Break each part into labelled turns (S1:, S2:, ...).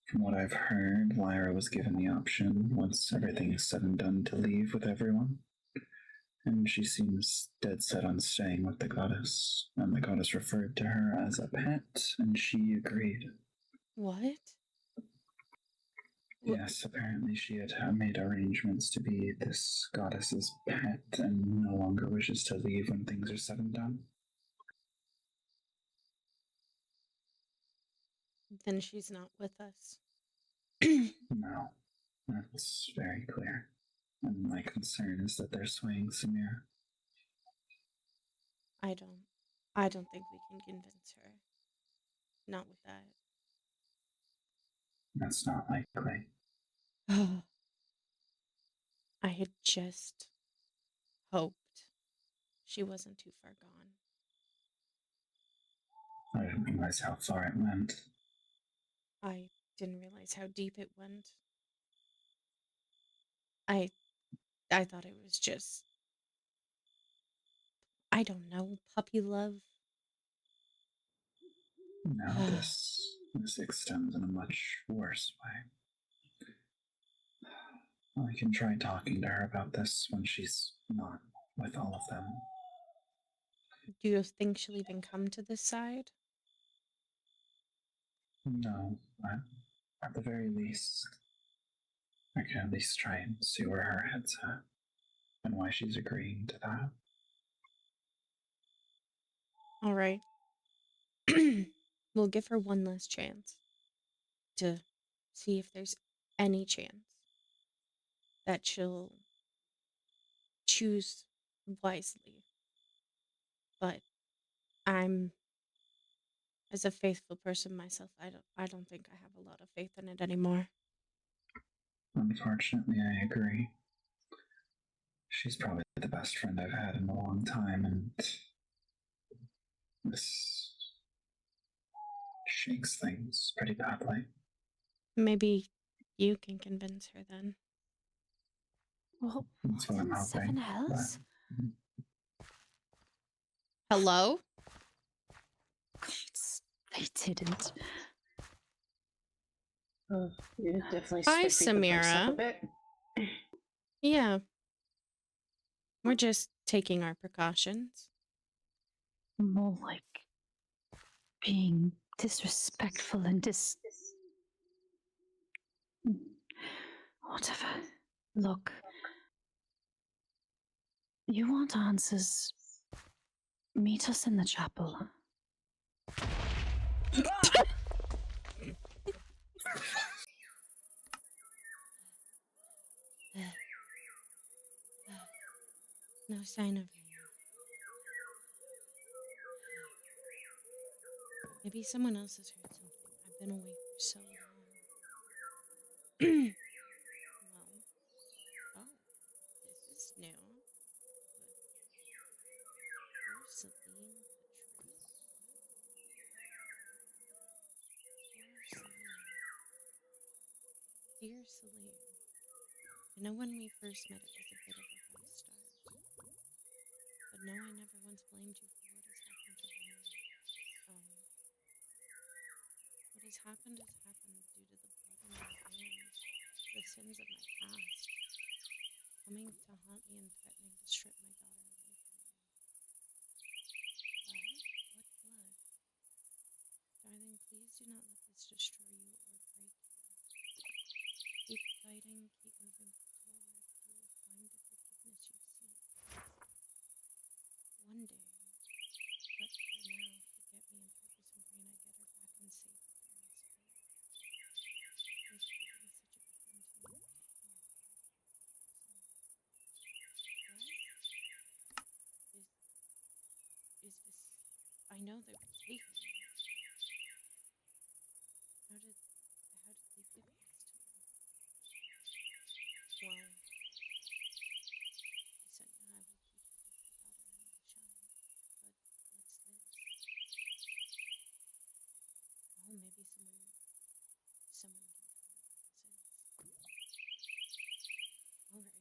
S1: From what I've heard, Lyra was given the option, once everything is said and done, to leave with everyone. And she seems dead set on staying with the goddess. And the goddess referred to her as a pet, and she agreed.
S2: What?
S1: Yes, apparently she had made arrangements to be this goddess's pet and no longer wishes to leave when things are said and done.
S2: Then she's not with us.
S1: No, that's very clear. And my concern is that they're swaying Samira.
S2: I don't think we can convince her. Not with that.
S1: That's not likely.
S2: I had just hoped she wasn't too far gone.
S1: I didn't realize how far it went.
S2: I didn't realize how deep it went. I thought it was just, I don't know, puppy love.
S1: Now this extends in a much worse way. I can try talking to her about this when she's not with all of them.
S2: Do you think she'll even come to this side?
S1: No, at the very least, I can at least try and see where her head's at and why she's agreeing to that.
S2: All right. We'll give her one last chance to see if there's any chance that she'll choose wisely. But I'm, as a faithful person myself, I don't think I have a lot of faith in it anymore.
S1: Unfortunately, I agree. She's probably the best friend I've had in a long time, and this shakes things pretty badly.
S2: Maybe you can convince her then.
S3: Well,
S1: That's
S3: what
S1: what I'm
S3: in
S1: hoping.
S3: seven hells?
S2: Hello?
S3: They didn't.
S4: You definitely
S2: Hi,
S4: spiffy the place up a
S2: Samira.
S4: bit.
S2: Yeah. We're just taking our precautions.
S3: More like being disrespectful and whatever. Look, you want answers? Meet us in the chapel.
S2: No sign of her. Maybe someone else has heard something. I've been away for so long. Well, oh, this is new. Poor Celine Patrice. Poor Celine. Dear Celine, I know when we first met it was a bit of a rough start. But no, I never once blamed you for what has happened to Remy. What has happened due to the blood in my hands, the sins of my past, coming to haunt me and threatening to strip my daughter away from me. Well, what blood? Darling, please do not let this destroy you or break you. Keep fighting, keep moving forward. You will find the forgiveness you seek. One day, but for now, forget me and focus on praying I get her back and safe with her in spirit. Thank you for being such a good friend to me. Is this... I know they were taken. How did they give this to me? Well, Yesenia, I will keep you with your daughter and Michelle. But what's this? Oh, maybe someone can tell me what this is. Alright. No.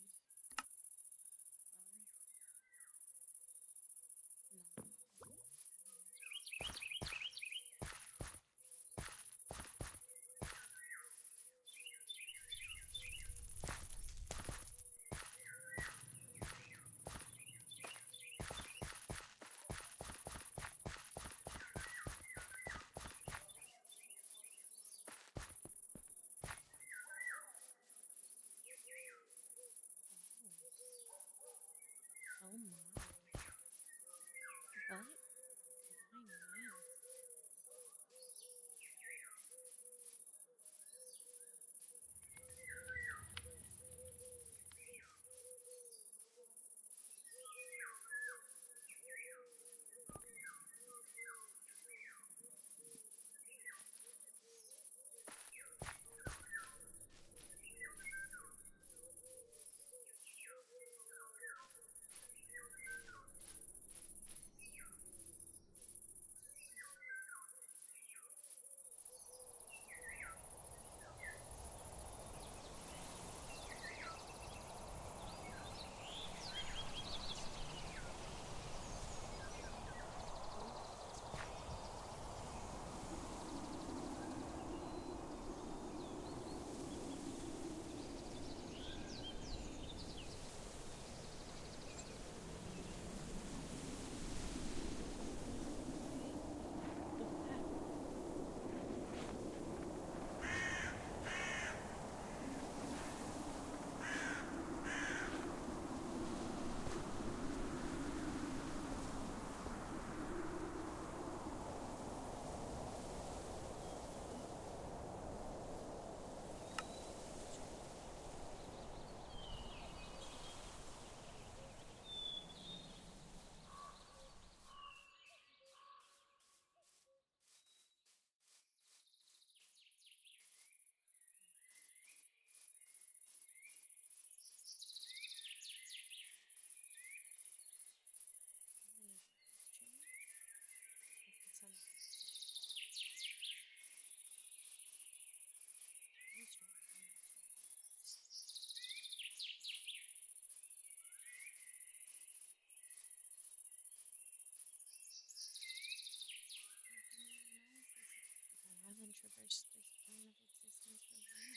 S2: I haven't traversed this plane of existence for one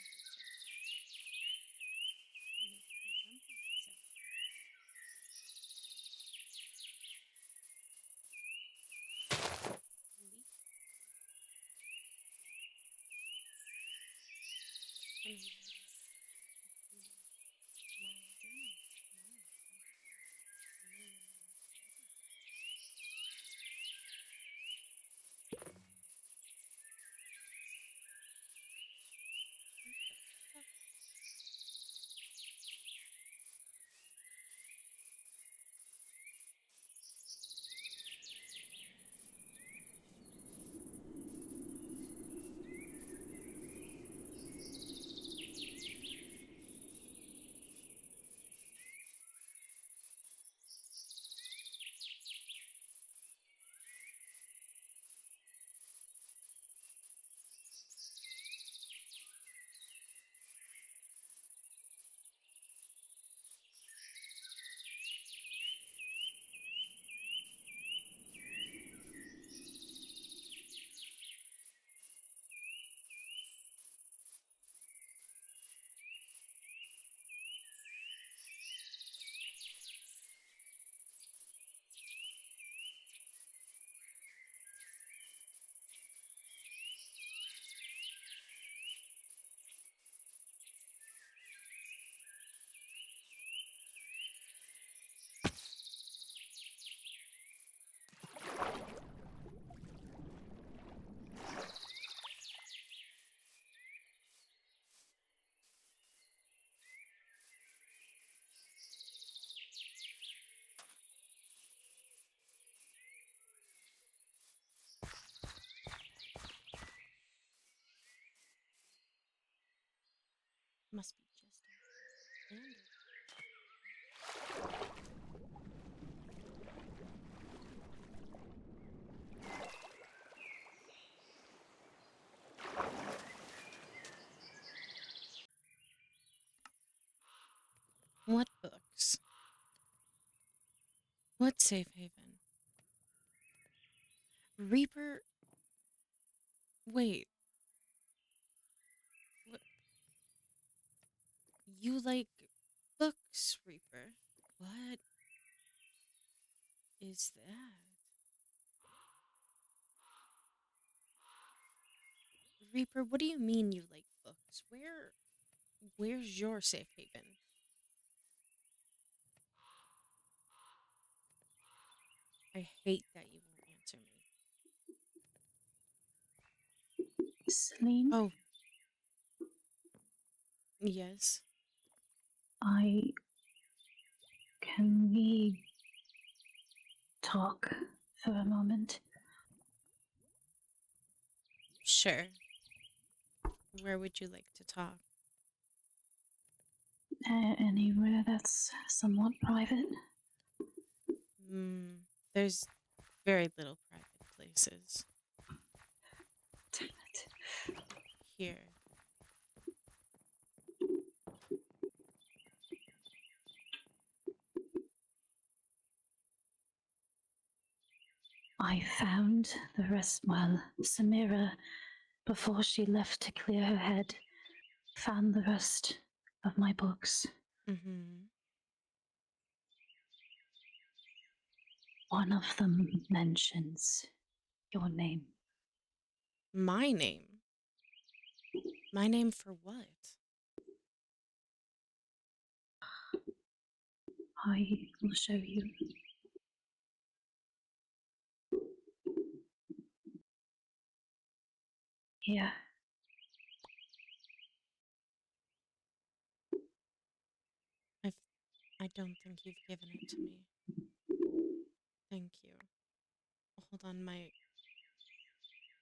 S2: of must be just as standard. What books? What safe haven? Reaper. Wait. What? You like books, Reaper? What is that? Reaper, what do you mean you like books? Where's your safe haven? I hate that you won't answer me.
S3: Celine,
S2: Oh, yes.
S3: Can we talk for a moment?
S2: Sure. Where would you like to talk?
S3: Anywhere that's somewhat private?
S2: There's very little private places.
S3: Damn it.
S2: Here.
S3: I found the rest, well, Samira, before she left to clear her head, found the rest of my books.
S2: Mm-hmm.
S3: One of them mentions your name.
S2: My name? My name for what?
S3: I will show you. Here.
S2: I don't think you've given it to me. Thank you. Hold on,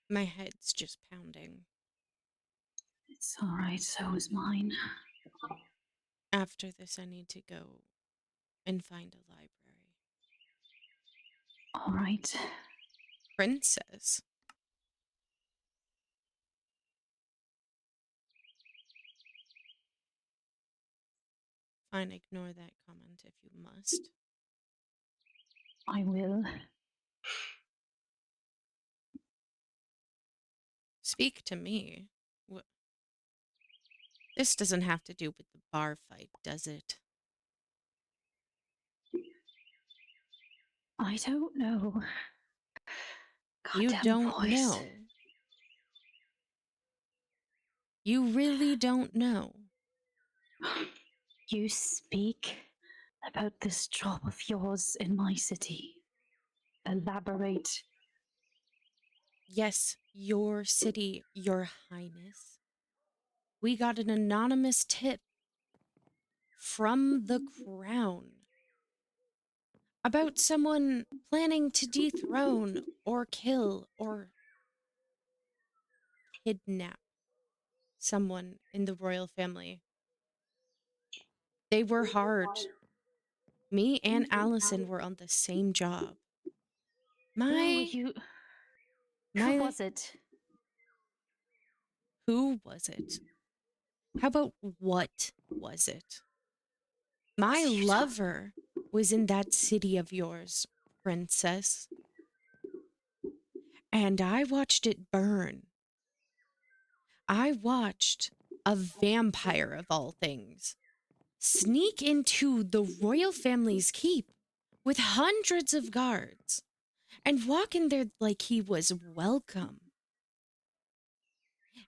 S2: my head's just pounding.
S3: It's alright, so is mine.
S2: After this, I need to go and find a library.
S3: Alright.
S2: princess. Fine, ignore that comment if you must.
S3: I will.
S2: Speak to me. This doesn't have to do with the bar fight, does it?
S3: I don't know.
S2: You
S3: Goddamn
S2: don't
S3: voice.
S2: know. You really don't know.
S3: You speak about this job of yours in my city. Elaborate.
S2: Yes, your city, your highness. We got an anonymous tip from the crown about someone planning to dethrone or kill or kidnap someone in the royal family. They were hard. Me and Allison were on the same job.
S3: Who
S2: My
S3: was it?
S2: who was it? How about what was it? My lover was in that city of yours, princess. And I watched it burn. I watched a vampire of all things sneak into the royal family's keep with hundreds of guards and walk in there like he was welcome.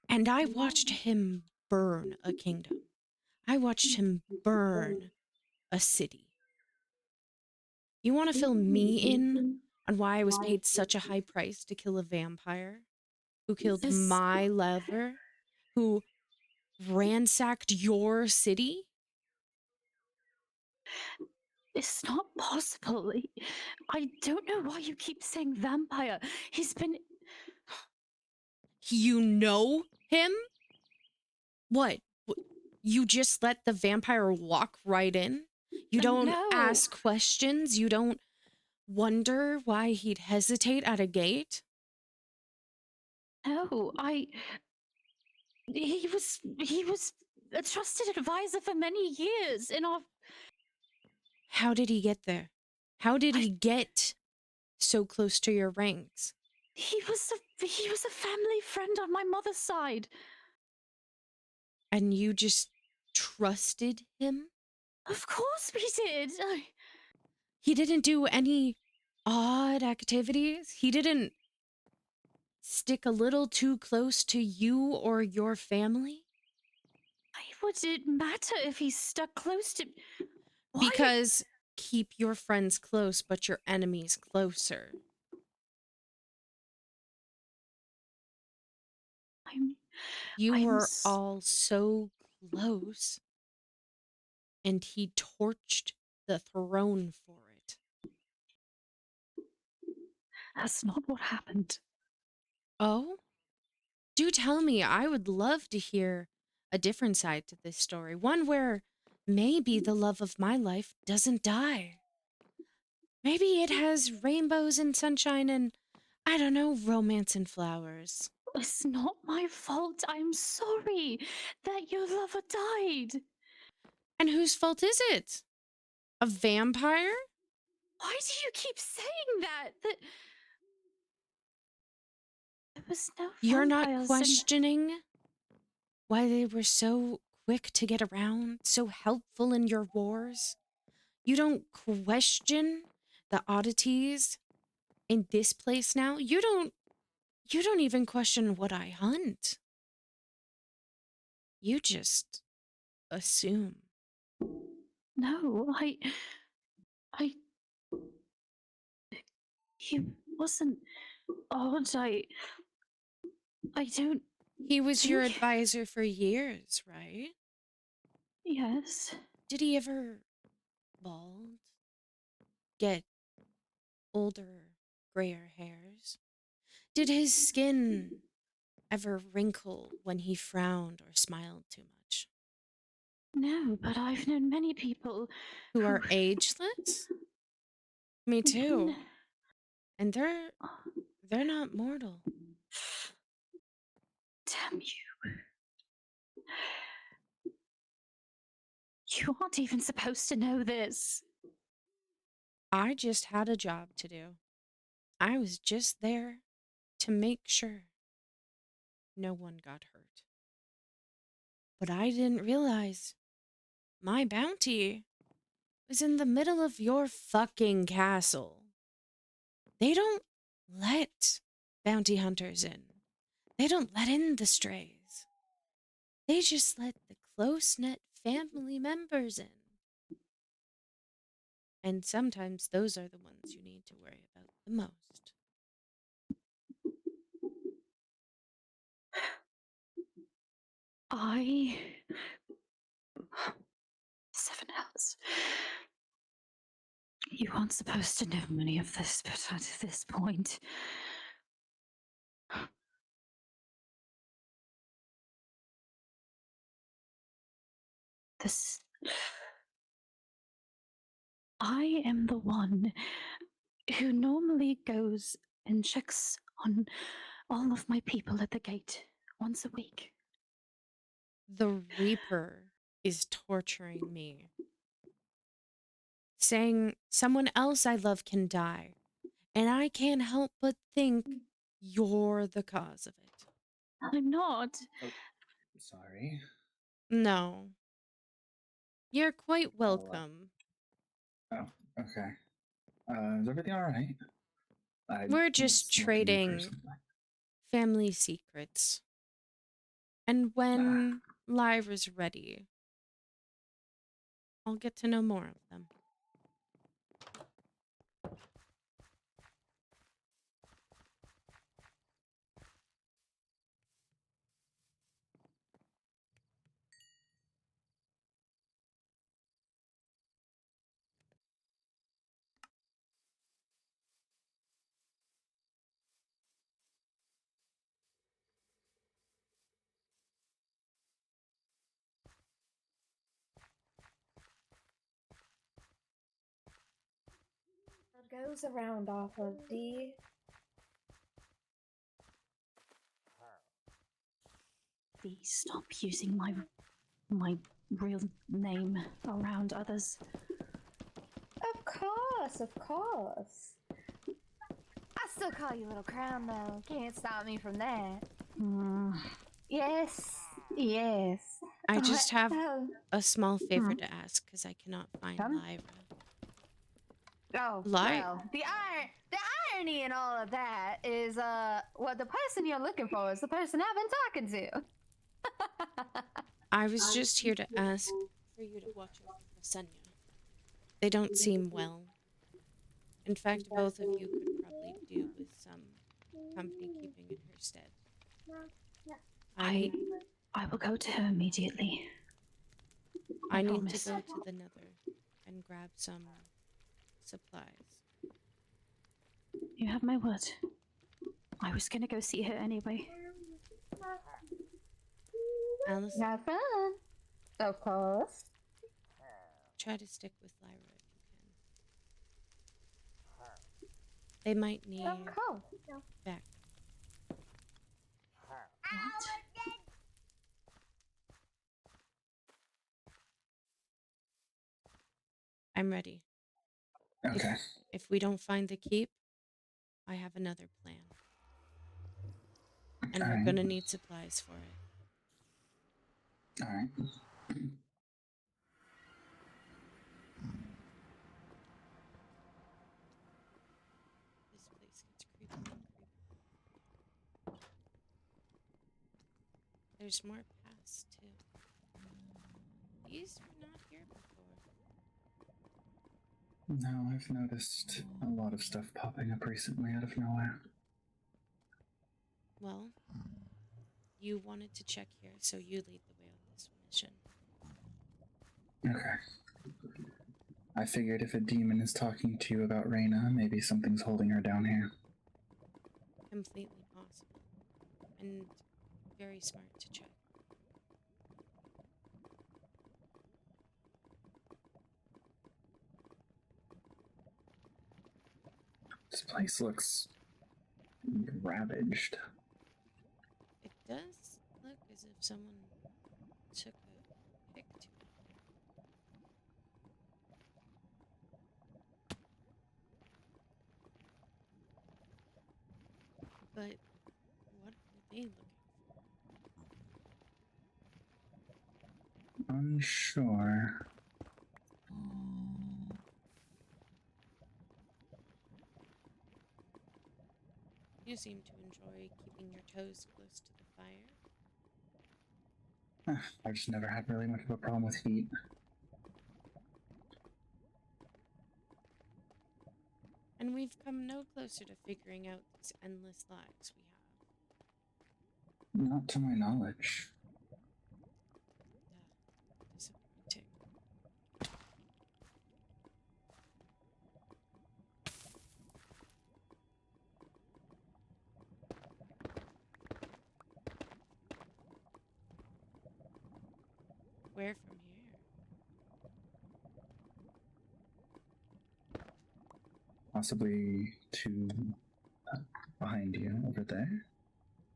S2: And I watched him burn a kingdom. I watched him burn a city. You want to fill me in on why I was paid such a high price to kill a vampire who killed
S3: This-
S2: my lover, who ransacked your city?
S3: It's not possible. I don't know why you keep saying vampire. He's been.
S2: You know him? What? You just let the vampire walk right in? You don't
S3: No.
S2: ask questions? You don't wonder why he'd hesitate at a gate?
S3: No, He was a trusted advisor for many years in our.
S2: How did he get there? How did he get so close to your ranks?
S3: He was a family friend on my mother's side.
S2: And you just trusted him?
S3: Of course we did.
S2: He didn't do any odd activities? He didn't stick a little too close to you or your family?
S3: Why would it matter if he stuck close to? Why?
S2: Because keep your friends close, but your enemies closer. You
S3: I'm
S2: were all so close, and he torched the throne for it.
S3: That's not what happened.
S2: Oh? Do tell me. I would love to hear a different side to this story. One where maybe the love of my life doesn't die. Maybe it has rainbows and sunshine and, I don't know, romance and flowers.
S3: It's not my fault. I'm sorry that your lover died.
S2: And whose fault is it? A vampire?
S3: Why do you keep saying that? There was no
S2: You're not
S3: vampires
S2: questioning why they were so quick to get around, so helpful in your wars? You don't question the oddities in this place now? You don't even question what I hunt. You just assume.
S3: No, he wasn't odd. I don't.
S2: He was your
S3: think-
S2: advisor for years, right?
S3: Yes.
S2: Did he ever bald? Get older, grayer hairs? Did his skin ever wrinkle when he frowned or smiled too much?
S3: No, but I've known many people
S2: Who are ageless? Me too. And They're not mortal.
S3: Damn you. You aren't even supposed to know this.
S2: I just had a job to do. I was just there to make sure no one got hurt. But I didn't realize my bounty was in the middle of your fucking castle. They don't let bounty hunters in. They don't let in the strays. They just let the close-knit family members in. And sometimes those are the ones you need to worry about the most.
S3: Seven Hells. You aren't supposed to know any of this, but at this point. This. I am the one who normally goes and checks on all of my people at the gate once a week.
S2: The Reaper is torturing me, saying someone else I love can die, and I can't help but think you're the cause of it.
S3: I'm not.
S1: Oh, sorry.
S2: No. You're quite welcome.
S1: Oh, okay. Is everything all right?
S2: We're just
S1: was looking for
S2: trading
S1: something.
S2: family secrets. And when Lyra's ready, I'll get to know more of them.
S5: That goes around off of D.
S3: Please stop using my real name around others.
S5: Of course, of course.
S6: I still call you Little Crown, though. Can't stop me from that.
S5: Yes, yes.
S2: I just have
S5: Oh,
S2: a small favor to ask because I cannot find Lyra.
S6: Oh, well, the irony in all of that is, well, the person you're looking for is the person I've been talking to.
S2: I was just here to ask for you to watch over Ksenia. They don't seem well. In fact, both of you could probably do with some company keeping in her stead.
S3: I will go to her immediately.
S2: I need
S3: promise.
S2: to go to the Nether and grab some supplies.
S3: You have my word. I was gonna go see her anyway.
S2: Alice,
S5: have fun. Of course.
S2: try to stick with Lyra if you can. They might need
S5: Of course.
S2: back.
S3: What?
S2: I'm ready.
S1: Okay.
S2: If we don't find the keep, I have another plan. And we're
S1: Alright.
S2: gonna need supplies for it.
S1: Alright.
S2: This place gets creepier and creepier. There's more paths too. These were not here before.
S1: No, I've noticed a lot of stuff popping up recently out of nowhere.
S2: Well, you wanted to check here, so you lead the way on this mission.
S1: Okay. I figured if a demon is talking to you about Reyna, maybe something's holding her down here.
S2: Completely possible. And very smart to check.
S1: This place looks ravaged.
S2: It does look as if someone took a pick to it. But what were they looking for?
S1: Unsure.
S2: You seem to enjoy keeping your toes close to the fire.
S1: I've just never had really much of a problem with heat.
S2: And we've come no closer to figuring out these endless lives we have.
S1: Not to my knowledge.
S2: Disappointing. Where from here?
S1: Possibly to behind you over there.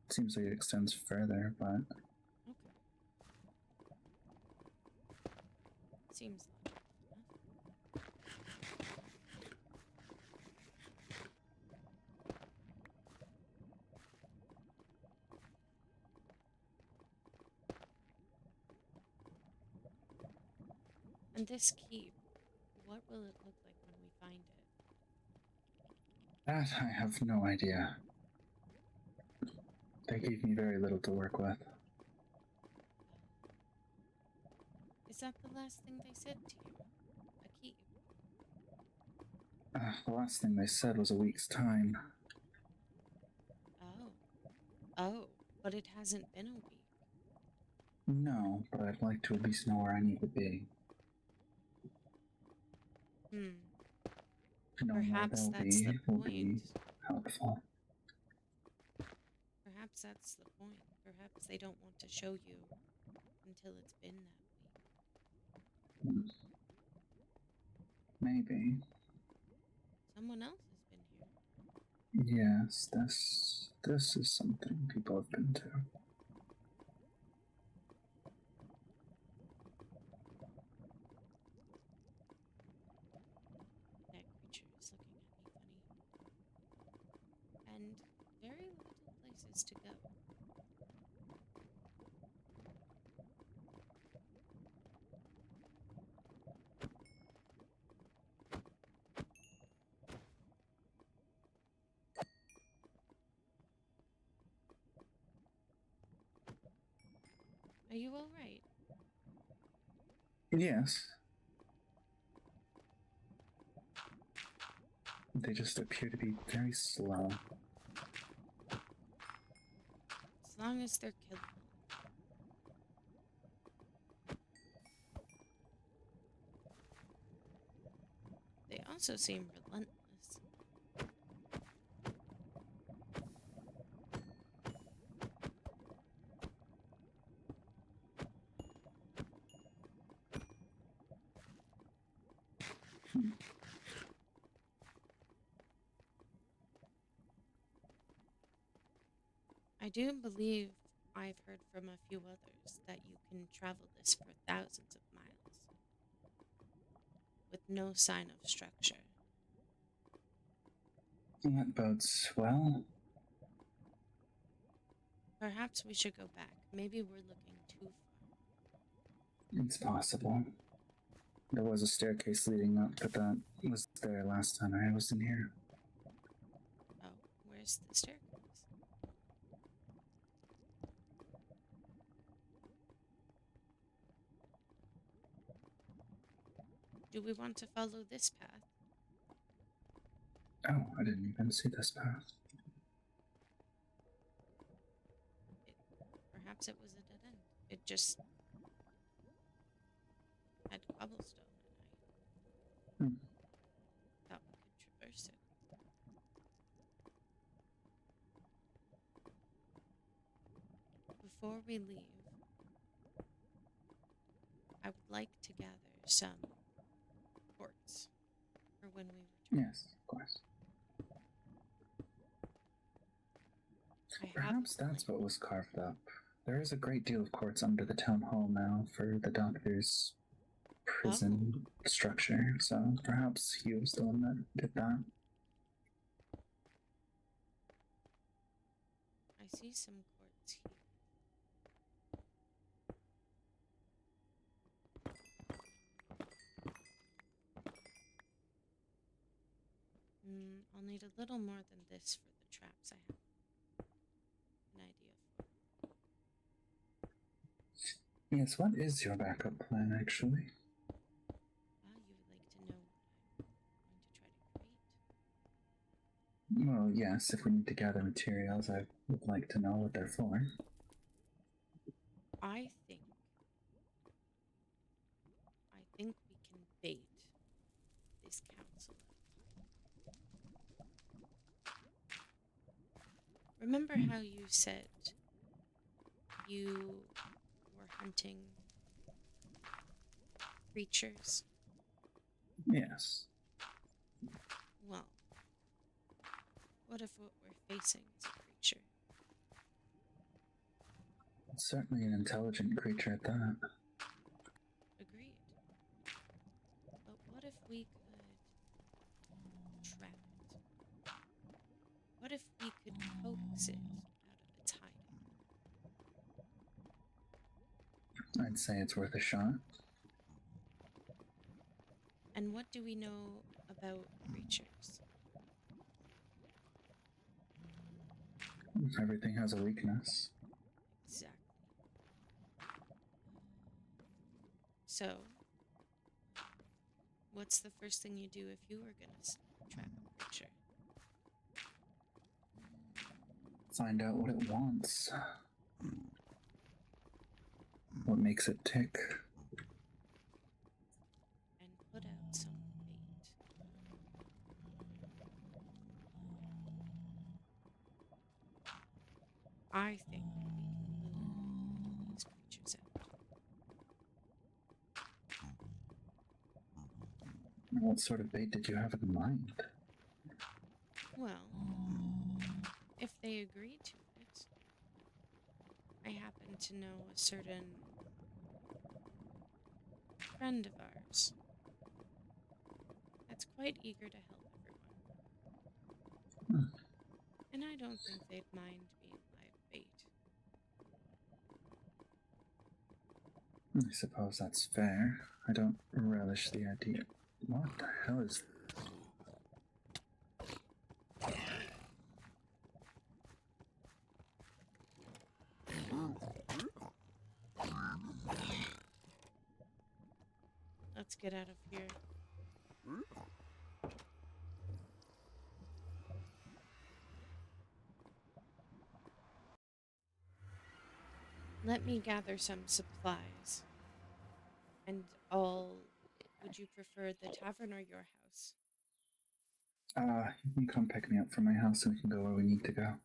S1: Seems like it extends further, but
S2: Okay. Seems logical enough. And this keep, what will it look like when we find it?
S1: that I have no idea. They gave me very little to work with.
S2: Is that the last thing they said to you? A keep?
S1: The last thing they said was a week's time.
S2: Oh. Oh, but it hasn't been a week.
S1: No, but I'd like to at least know where I need to be. Knowing where
S2: Perhaps
S1: they'll
S2: that's
S1: be
S2: the
S1: will be
S2: point.
S1: helpful.
S2: Perhaps that's the point. Perhaps they don't want to show you until it's been that week.
S1: Maybe.
S2: Someone else has been here.
S1: Yes, this is something people have been to.
S2: That creature is looking at me funny. And very little places to go. Are you alright?
S1: Yes. They just appear to be very slow.
S2: As long as they're killable. They also seem relentless. I do believe I've heard from a few others that you can travel this for thousands of miles with no sign of structure.
S1: That bodes well.
S2: Perhaps we should go back. Maybe we're looking too far.
S1: It's possible. There was a staircase leading up, but that was there last time I was in here.
S2: Oh, where's the staircase? Do we want to follow this path?
S1: Oh, I didn't even see this path.
S2: Perhaps it was a dead end. It just had cobblestone and I thought we could traverse it. Before we leave, I would like to gather some quartz for when we return.
S1: Yes, of course.
S2: I have
S1: Perhaps that's what was carved up. There is a great deal of quartz under the town hall now for the doctor's prison structure, so perhaps he was the one that did that.
S2: I see some quartz here. I'll need a little more than this for the traps I have an idea for.
S1: Yes, what is your backup plan, actually?
S2: You would like to know what I'm going to try to create?
S1: Well, yes, if we need to gather materials, I would like to know what they're for.
S2: I think we can bait this council out. Remember how you said you were hunting creatures?
S1: Yes.
S2: Well, what if what we're facing is a creature?
S1: It's certainly an intelligent creature at that.
S2: Agreed. But what if we could trap it? What if we could coax it out of its hiding?
S1: I'd say it's worth a shot.
S2: And what do we know about creatures?
S1: Everything has a weakness.
S2: Exactly. So, what's the first thing you do if you were gonna trap a creature?
S1: Find out what it wants. What makes it tick.
S2: And put out some bait. I think we can lure these creatures out.
S1: What sort of bait did you have in mind?
S2: Well, if they agree to it, I happen to know a certain friend of ours that's quite eager to help everyone. And I don't think they'd mind being live bait.
S1: I suppose that's fair. I don't relish the idea. What the hell is...
S2: Let's get out of here. Let me gather some supplies. And would you prefer the tavern or your house?
S1: You can come pick me up from my house and we can go where we need to go.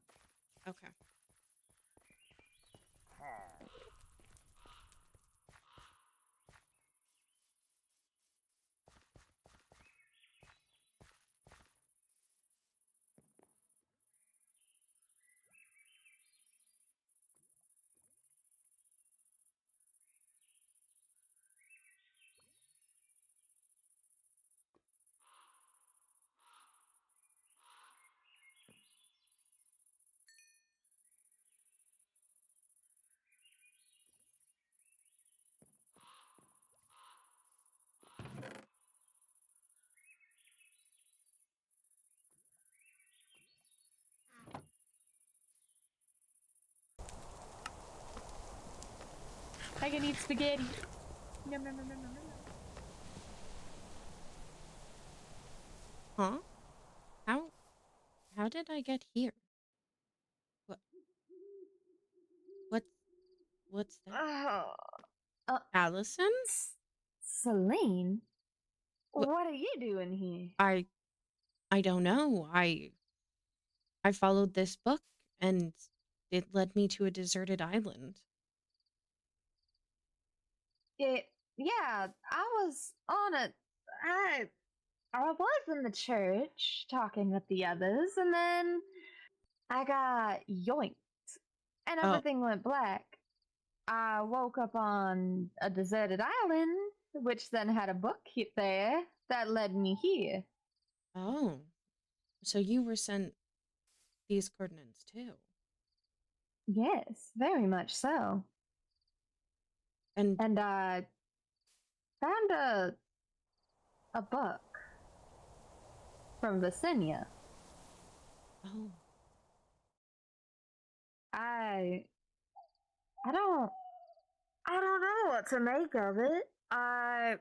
S2: Okay.
S6: I can eat spaghetti. Yum, yum, yum, yum, yum.
S2: Huh? How did I get here? What? What's that? Allison?
S6: Celine?
S2: What-
S6: What are you doing here?
S2: I don't know. I followed this book and it led me to a deserted island.
S6: Yeah, I was on a. I was in the church talking with the others, and then I got yoinked and
S2: Oh.
S6: everything went black. I woke up on a deserted island, which then had a book there that led me here.
S2: Oh. So you were sent these coordinates too.
S6: Yes, very much so.
S2: And
S6: And I found a book from Visenya.
S2: oh.
S6: I don't know what to make of it.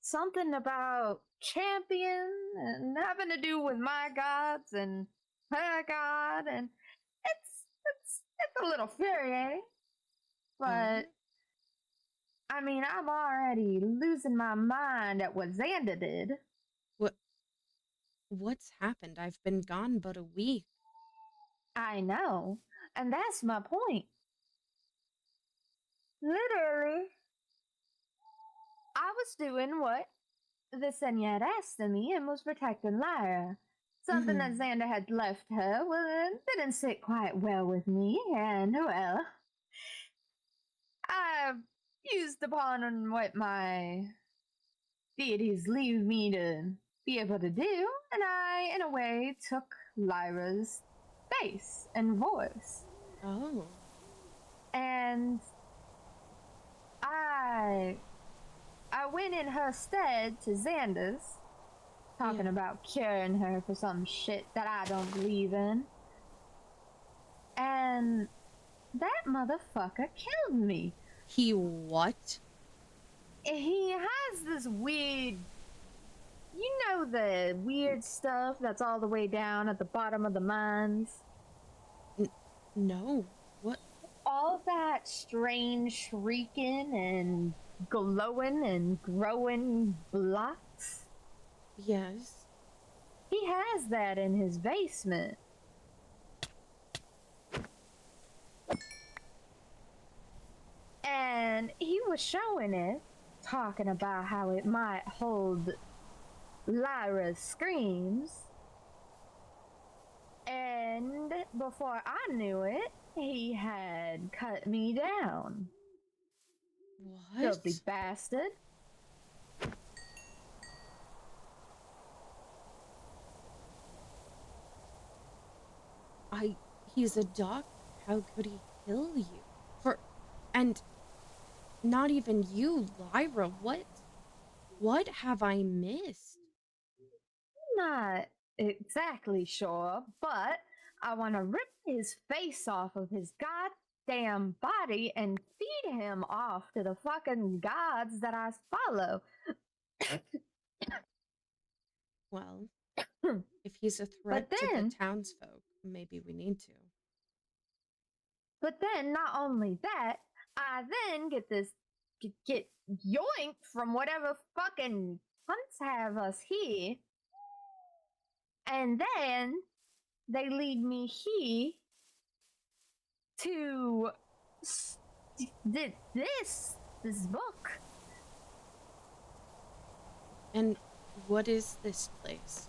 S6: Something about champion and having to do with my gods and her god, and it's a little infuriating. But I mean, I'm already losing my mind at what Xander did.
S2: What's happened? I've been gone but a week.
S6: I know, and that's my point. Literally, I was doing what Visenya had asked of me and was protecting Lyra. Something that Xander had left her, well, it didn't sit quite well with me, and well, I used upon what my deities leave me to be able to do, and I, in a way, took Lyra's face and voice.
S2: Oh.
S6: And I went in her stead to Xander's, talking about curing her for some shit that I don't believe in. And that motherfucker killed me.
S2: He what?
S6: He has this weird, you know, the weird stuff that's all the way down at the bottom of the mines?
S2: No. What?
S6: All that strange shrieking and glowing and growing blocks?
S2: Yes.
S6: He has that in his basement. And he was showing it, talking about how it might hold Lyra's screams. And before I knew it, he had cut me down.
S2: What?
S6: Filthy bastard.
S2: He's a doctor. How could he kill you? And not even you, Lyra. What have I missed?
S6: Not exactly sure, but I want to rip his face off of his goddamn body and feed him off to the fucking gods that I follow.
S2: Well, if he's a threat to
S6: then-
S2: the townsfolk, maybe we need to.
S6: But then, not only that, I then get yoinked from whatever fucking cunts have us here. And then they lead me here to this book.
S2: And what is this place?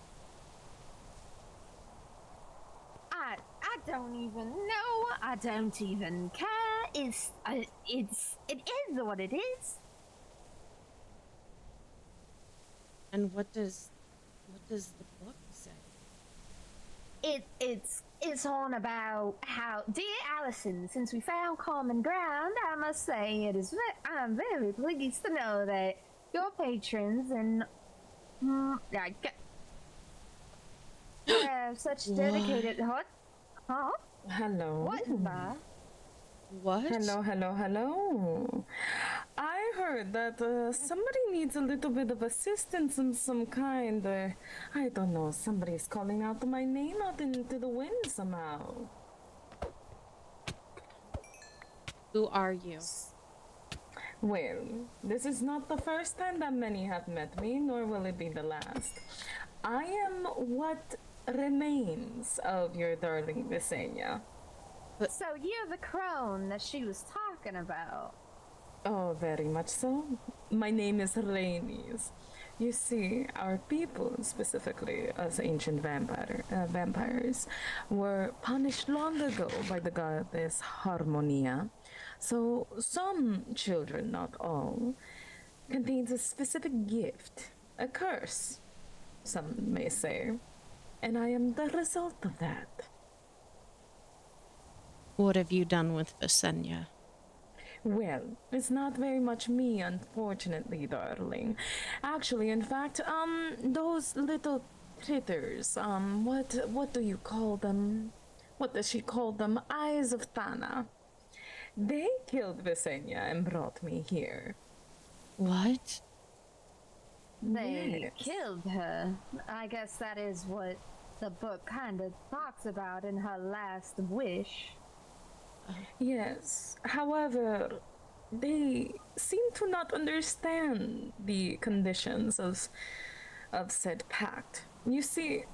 S6: I don't even know. I don't even care. It is what it is.
S2: And what does the book say?
S6: It's on about how, dear Allison, since we found common ground, I must say I'm very pleased to know that your patrons and have such dedicated Huh?
S7: Hello.
S6: What is that?
S2: What?
S7: Hello. I heard that somebody needs a little bit of assistance of some kind. I don't know, somebody's calling out my name out into the wind somehow.
S2: Who are you?
S7: Well, this is not the first time that many have met me, nor will it be the last. I am what remains of your darling Visenya.
S6: So you're the crone that she was talking about.
S7: Oh, very much so. My name is Rhaenys. You see, our people, specifically us ancient vampires, were punished long ago by the goddess Harmonia. So some children, not all, contains a specific gift, a curse, some may say, and I am the result of that.
S2: What have you done with Visenya?
S7: Well, it's not very much me, unfortunately, darling. Actually, in fact, those little critters, what do you call them? What does she call them? Eyes of Thana. They killed Visenya and brought me here.
S2: What?
S6: They
S7: Yes.
S6: killed her. I guess that is what the book kind of talks about in her last wish.
S7: Yes. However, they seem to not understand the conditions of said pact. You see,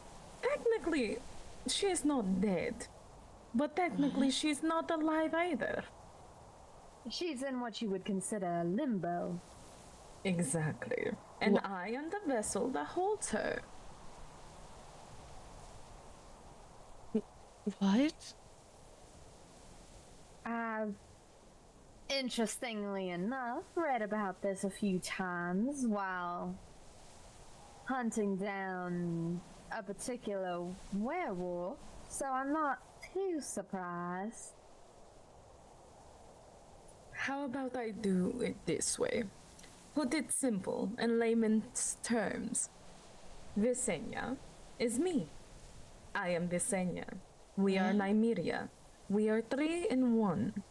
S7: technically, she is not dead, but technically, she's not alive either.
S6: She's in what you would consider limbo.
S7: Exactly. And I am the vessel that holds her.
S2: What?
S6: I've, interestingly enough, read about this a few times while hunting down a particular werewolf, so I'm not too surprised.
S7: How about I do it this way? Put it simple in layman's terms. Visenya is me. I am Visenya. We are Nymeria. We are 3 in 1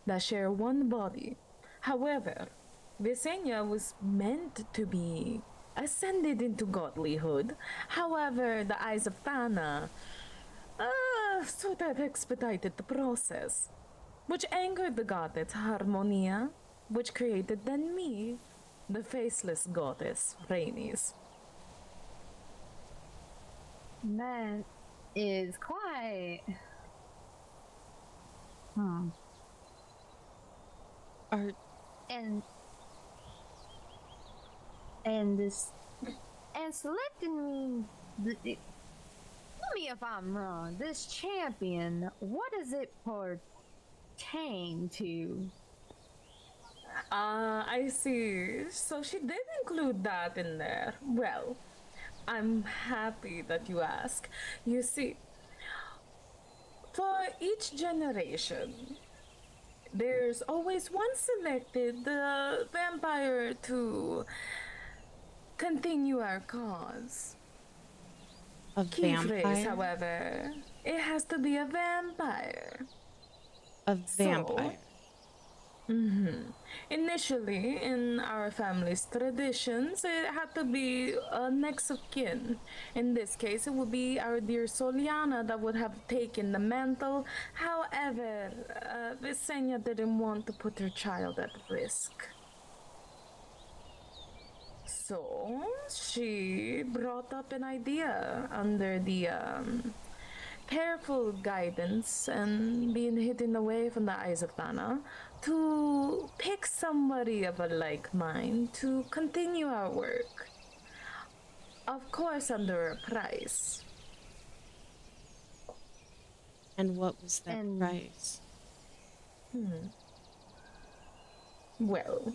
S7: that share one body. However, Visenya was meant to be ascended into godlyhood. However, the eyes of Thana sort of expedited the process, which angered the goddess Harmonia, which created then me, the faceless goddess Rhaenys.
S6: That is quite.
S2: Are
S6: And. And this. And selecting me. Tell me if I'm wrong. This champion, what does it pertain to?
S7: I see. So she did include that in there. Well, I'm happy that you ask. You see, for each generation, there's always one selected vampire to continue our cause.
S2: a
S7: Key phrase,
S2: vampire?
S7: however, it has to be a vampire.
S2: A vampire.
S7: Initially, in our family's traditions, it had to be a next of kin. In this case, it would be our dear Soliana that would have taken the mantle. However, Visenya didn't want to put her child at risk. So, she brought up an idea under the careful guidance and being hidden away from the eyes of Thana to pick somebody of a like mind to continue our work. Of course, under a price.
S2: And what was that
S6: And-
S2: price?
S7: Well,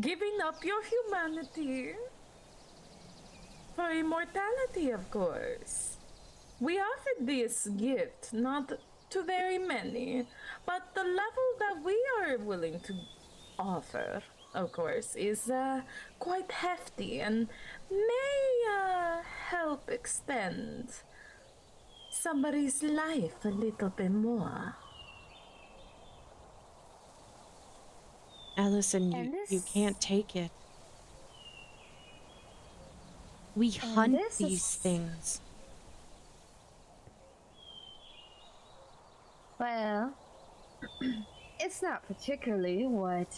S7: giving up your humanity for immortality, of course. We offered this gift, not to very many, but the level that we are willing to offer, of course, is quite hefty and may help extend somebody's life a little bit more.
S2: Allison,
S6: And
S2: you
S6: this-
S2: can't take it. We hunt
S6: this
S2: these
S6: is-
S2: things.
S6: Well, it's not particularly what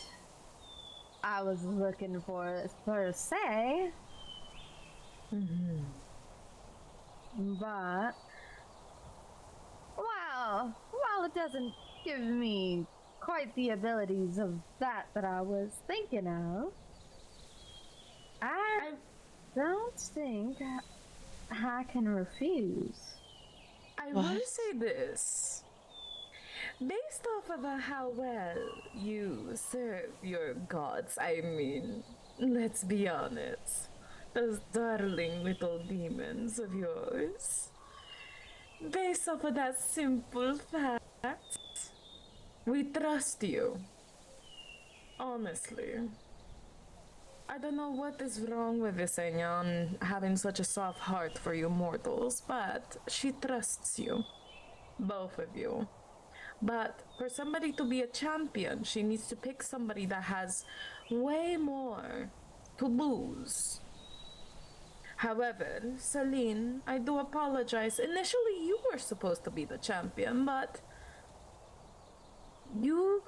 S6: I was looking for per se. But while it doesn't give me quite the abilities of that I was thinking of. I don't think I can refuse.
S7: I will
S3: What?
S7: say this. Based off of how well you serve your gods, I mean, let's be honest, those darling little demons of yours. Based off of that simple fact, we trust you. Honestly. I don't know what is wrong with Visenya on having such a soft heart for you mortals, but she trusts you. Both of you. But for somebody to be a champion, she needs to pick somebody that has way more to lose. However, Celine, I do apologize. Initially, you were supposed to be the champion, but you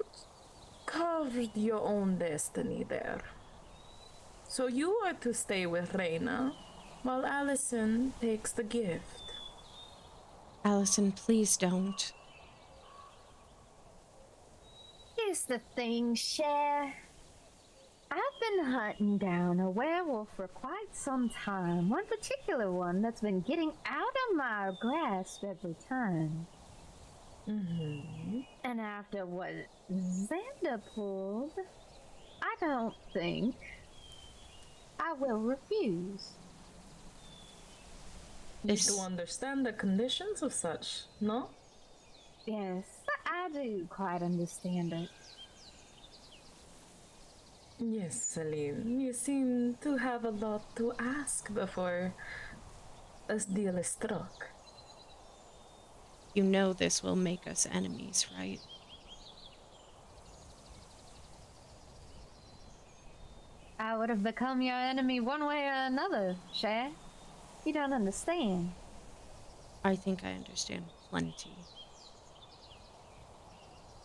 S7: carved your own destiny there. So you are to stay with Reina, while Allison takes the gift.
S2: Allison, please don't.
S6: Here's the thing, Cher. I've been hunting down a werewolf for quite some time. One particular one that's been getting out of my grasp every time. And after what Xander pulled, I don't think I will refuse.
S7: You
S2: This
S7: do understand the conditions of such, no?
S6: Yes, I do quite understand it.
S7: Yes, Celine. You seem to have a lot to ask before a deal is struck.
S2: you know this will make us enemies, right?
S6: I would have become your enemy one way or another, Cher. You don't understand.
S2: I think I understand plenty.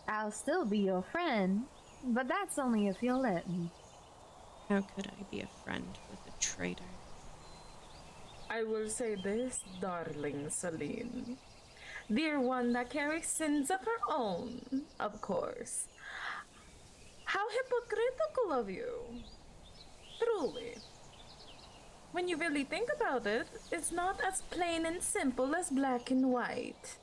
S6: I'll still be your friend, but that's only if you'll let me.
S2: How could I be a friend with a traitor?
S7: I will say this, darling Celine. Dear one that carries sins of her own, of course. How hypocritical of you. Truly. When you really think about it, it's not as plain and simple as black and white.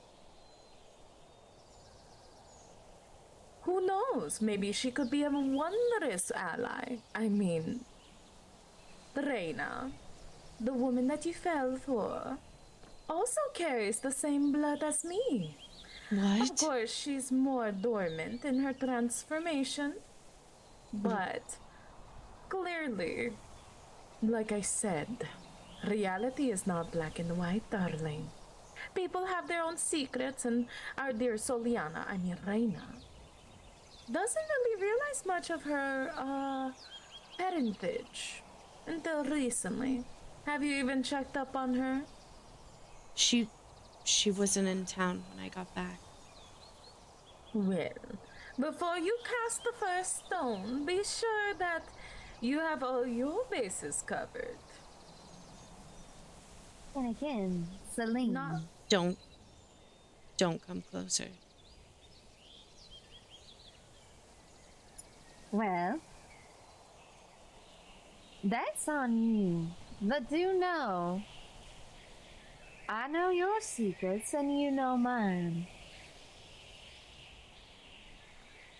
S7: Who knows? Maybe she could be a wondrous ally. I mean, Reina, the woman that you fell for, also carries the same blood as me. Of
S2: What?
S7: course, she's more dormant in her transformation, but clearly, like I said, reality is not black and white, darling. People have their own secrets, and our dear Soliana, I mean Reina, doesn't really realize much of her parentage until recently. Have you even checked up on her?
S2: She wasn't in town when I got back.
S7: Well, before you cast the first stone, be sure that you have all your bases covered.
S6: And again, Celine.
S7: Not
S2: Don't come closer.
S6: Well, that's on you. But do know, I know your secrets and you know mine.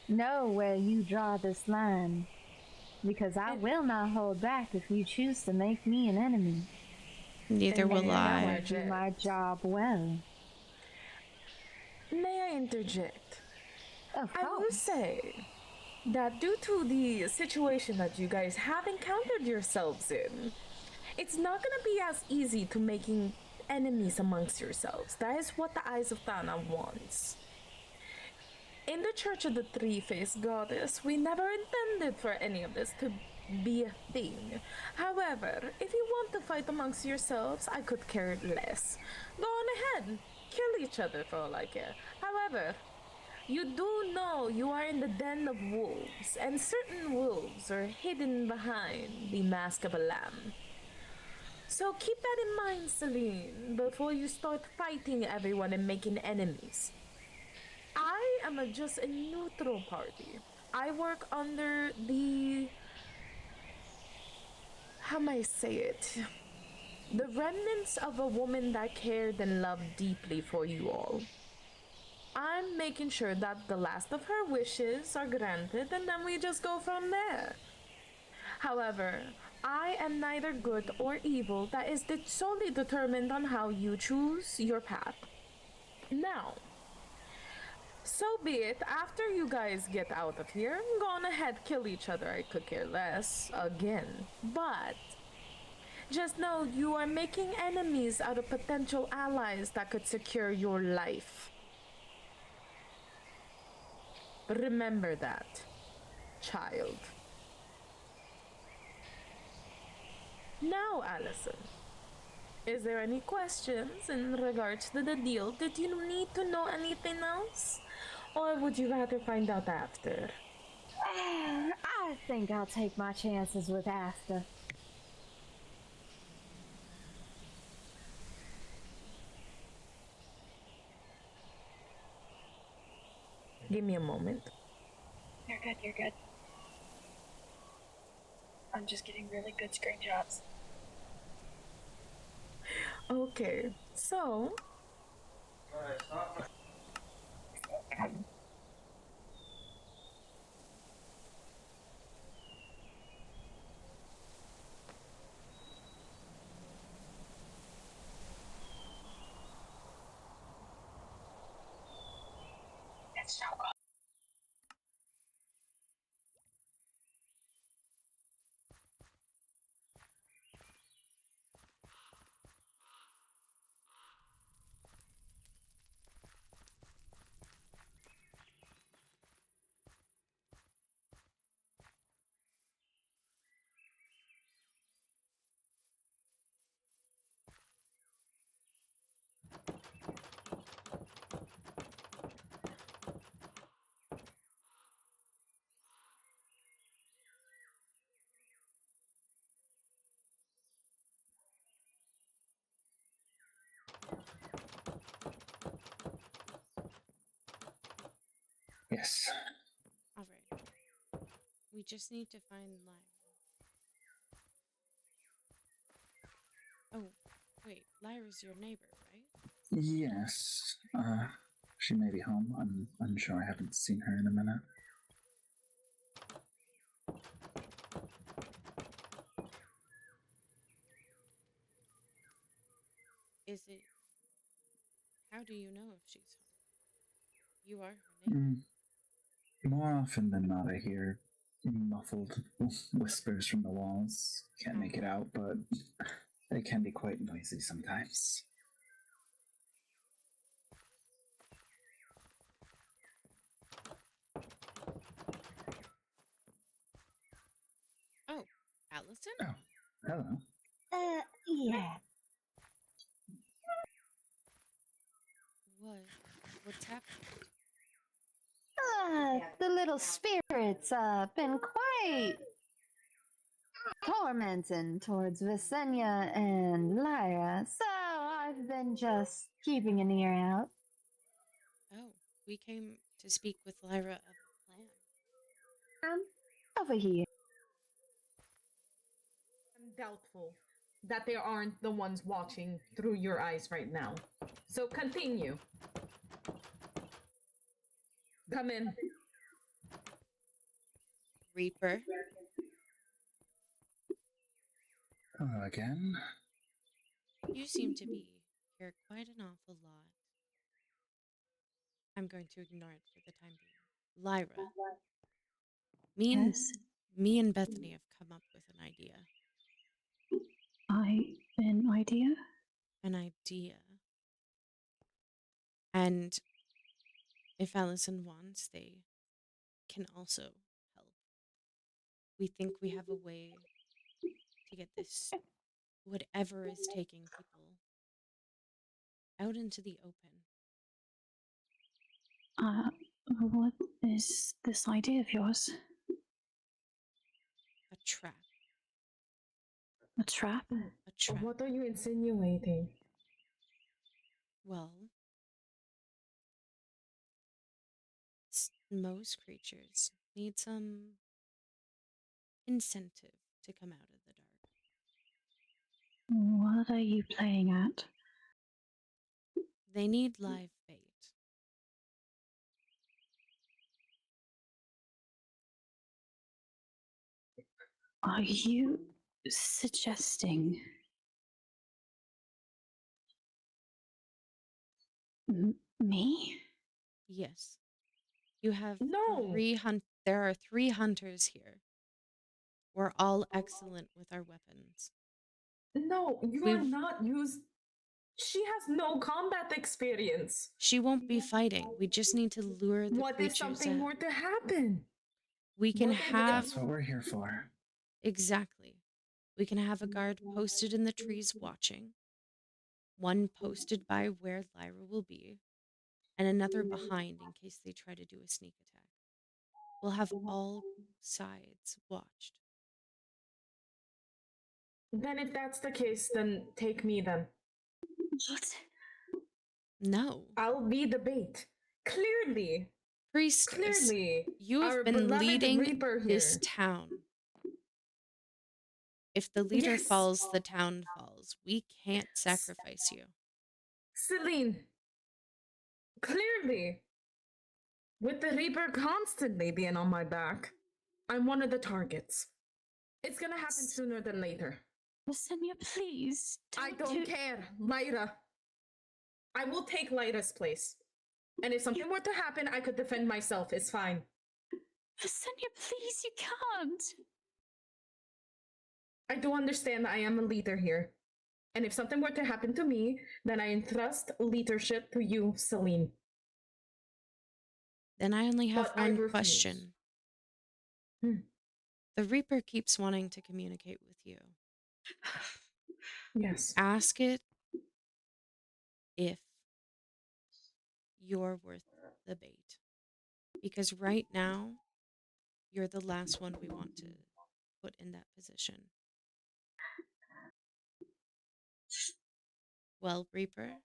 S6: Know where you draw this line, because I will not hold back if you choose to make me an enemy.
S2: Neither
S7: And
S2: will
S7: then
S6: I
S2: I.
S6: will do my job well.
S7: May I interject?
S6: Of
S7: I will
S6: course.
S7: say that due to the situation that you guys have encountered yourselves in, it's not gonna be as easy to making enemies amongst yourselves. That is what the Eyes of Thana wants. In the Church of the Three-Faced Goddess, we never intended for any of this to be a thing. However, if you want to fight amongst yourselves, I could care less. Go on ahead, kill each other for all I care. However, you do know you are in the den of wolves, and certain wolves are hidden behind the mask of a lamb. So keep that in mind, Celine, before you start fighting everyone and making enemies. I am just a neutral party. I work under the. How may I say it? The remnants of a woman that cared and loved deeply for you all. I'm making sure that the last of her wishes are granted, and then we just go from there. However, I am neither good or evil. That is solely determined on how you choose your path. Now, so be it. After you guys get out of here, go on ahead, kill each other. I could care less again. But just know you are making enemies out of potential allies that could secure your life. Remember that, child. Now, Allison, is there any questions in regards to the deal? Did you need to know anything else? Or would you rather find out after?
S6: I think I'll take my chances with after.
S7: Give me a moment.
S8: You're good, you're good. I'm just getting really good screenshots.
S7: Okay, so
S8: It's so good.
S1: Yes.
S2: Alright. We just need to find Lyra. Oh, wait. Lyra's your neighbor, right?
S1: Yes. She may be home. I'm unsure. I haven't seen her in a minute.
S2: Is it... How do you know if she's home? You are her neighbor.
S1: More often than not, I hear muffled whispers from the walls. Can't make it out, but they can be quite noisy sometimes.
S2: Oh, Allison?
S1: Oh, hello.
S5: Yeah.
S2: What's happening?
S5: The little spirits, been quite tormenting towards Visenya and Lyra, so I've been just keeping an ear out.
S2: Oh, we came to speak with Lyra of the plan.
S5: Over here.
S7: I'm doubtful that they aren't the ones watching through your eyes right now. So continue. Come in.
S2: Reaper?
S1: Hello again.
S2: You seem to be here quite an awful lot. I'm going to ignore it for the time being. Lyra.
S3: Yes.
S2: Me and Bethany have come up with an idea.
S3: An idea?
S2: An idea. And if Allison wants, they can also help. We think we have a way to get this, whatever is taking people, out into the open.
S3: What is this idea of yours?
S2: A trap.
S3: A trap?
S2: A trap.
S7: What are you insinuating?
S2: Well, Most creatures need some incentive to come out of the dark.
S3: What are you playing at?
S2: They need live bait.
S3: Are you suggesting me?
S2: Yes. You have
S7: No.
S2: there are 3 hunters here. We're all excellent with our weapons.
S7: No, you
S2: We
S7: are not used. She has no combat experience.
S2: She won't be fighting. We just need to lure the
S7: What if
S2: creatures
S7: something
S2: out.
S7: were to happen?
S2: We can
S7: What if-
S2: have
S1: That's what we're here for.
S2: exactly. We can have a guard posted in the trees watching, one posted by where Lyra will be, and another behind in case they try to do a sneak attack. We'll have all sides watched.
S7: Then if that's the case, then take me then.
S3: What?
S2: No.
S7: I'll be the bait. Clearly.
S2: Priestess,
S7: Clearly.
S2: you have
S7: our
S2: been
S7: beloved
S2: leading
S7: Reaper here.
S2: this town. If the leader
S7: Yes.
S2: falls, the town falls. We can't sacrifice you.
S7: Celine. Clearly. With the Reaper constantly being on my back, I'm one of the targets. It's gonna happen sooner than later.
S3: Lasenia, please.
S7: I don't care, Lyra. I will take Lyra's place. And if something were to happen, I could defend myself. It's fine.
S3: Lasenia, please, you can't.
S7: I do understand that I am a leader here. And if something were to happen to me, then I entrust leadership to you, Celine.
S2: Then I only have
S7: But I
S2: one
S7: refuse.
S2: question. The Reaper keeps wanting to communicate with you.
S7: Yes.
S2: Ask it if you're worth the bait. Because right now, you're the last one we want to put in that position. Well, Reaper,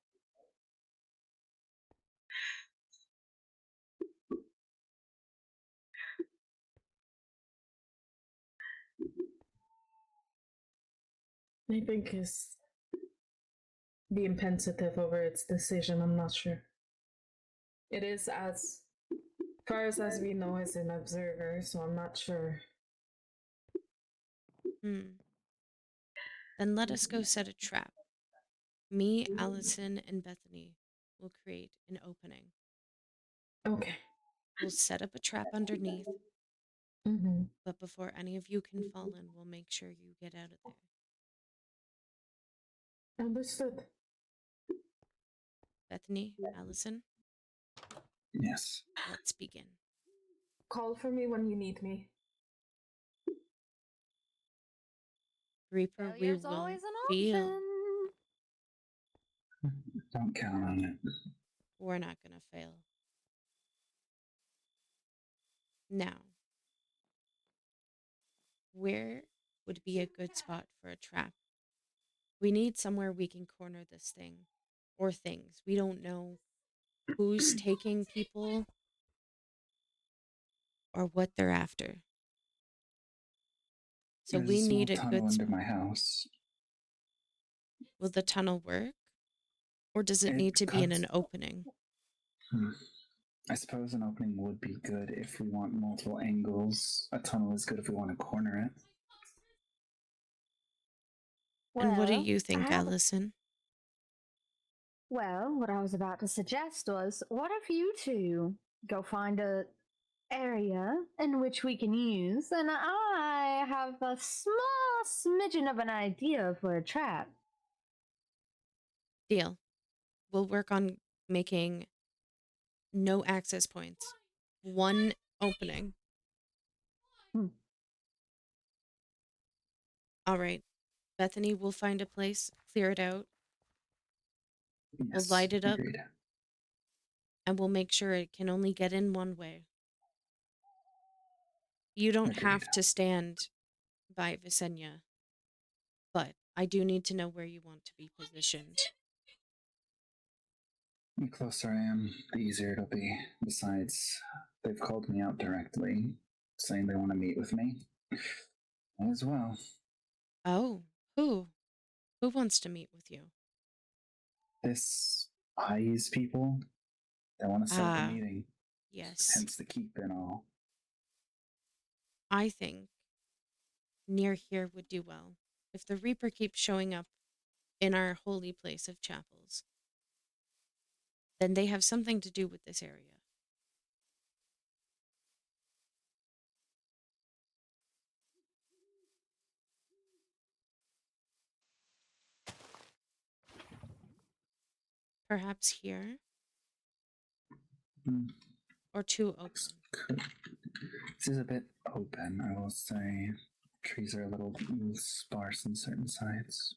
S7: I think is being pensive over its decision. I'm not sure. It is as far as we know as an observer, so I'm not sure.
S2: Then let us go set a trap. Me, Allison, and Bethany will create an opening.
S7: Okay.
S2: We'll set up a trap underneath,
S7: Mm-hmm.
S2: but before any of you can fall in, we'll make sure you get out of there.
S7: Understood.
S2: Bethany, Allison,
S1: Yes.
S2: let's begin.
S7: Call for me when you need me.
S2: Reaper, we
S5: Failure's
S2: will
S5: always an
S2: feel.
S5: option.
S1: Don't count on it.
S2: We're not going to fail. Now, where would be a good spot for a trap? We need somewhere we can corner this thing or things. We don't know who's taking people or what they're after. So
S1: There's
S2: we
S1: a small
S2: need a
S1: tunnel
S2: good
S1: under
S2: spot.
S1: my house.
S2: Will the tunnel work? Or does it
S1: It
S2: need to be in
S1: cuts-
S2: an opening?
S1: I suppose an opening would be good if we want multiple angles. A tunnel is good if we want to corner it.
S2: And what do
S5: Well,
S2: you
S5: I
S2: think,
S5: have-
S2: Allison?
S5: Well, what I was about to suggest was, what if you two go find a area in which we can use, and I have a small smidgen of an idea for a trap.
S2: Deal. We'll work on making no access points. One opening. All right. Bethany will find a place, clear it out,
S1: Yes,
S2: light it up.
S1: agreed.
S2: and we'll make sure it can only get in one way. You don't have
S1: Agreed.
S2: to stand by Visenya, but I do need to know where you want to be positioned.
S1: The closer I am, the easier it'll be. Besides, they've called me out directly, saying they want to meet with me. As well.
S2: Oh, who? Who wants to meet with you?
S1: This eyes people, they want to set up a
S2: Ah,
S1: meeting.
S2: yes.
S1: Hence the keep and all.
S2: I think near here would do well. If the Reaper keeps showing up in our holy place of chapels, then they have something to do with this area. Perhaps here?
S1: Hmm.
S2: Or too open?
S1: This is a bit open, I will say. Trees are a little sparse in certain sides.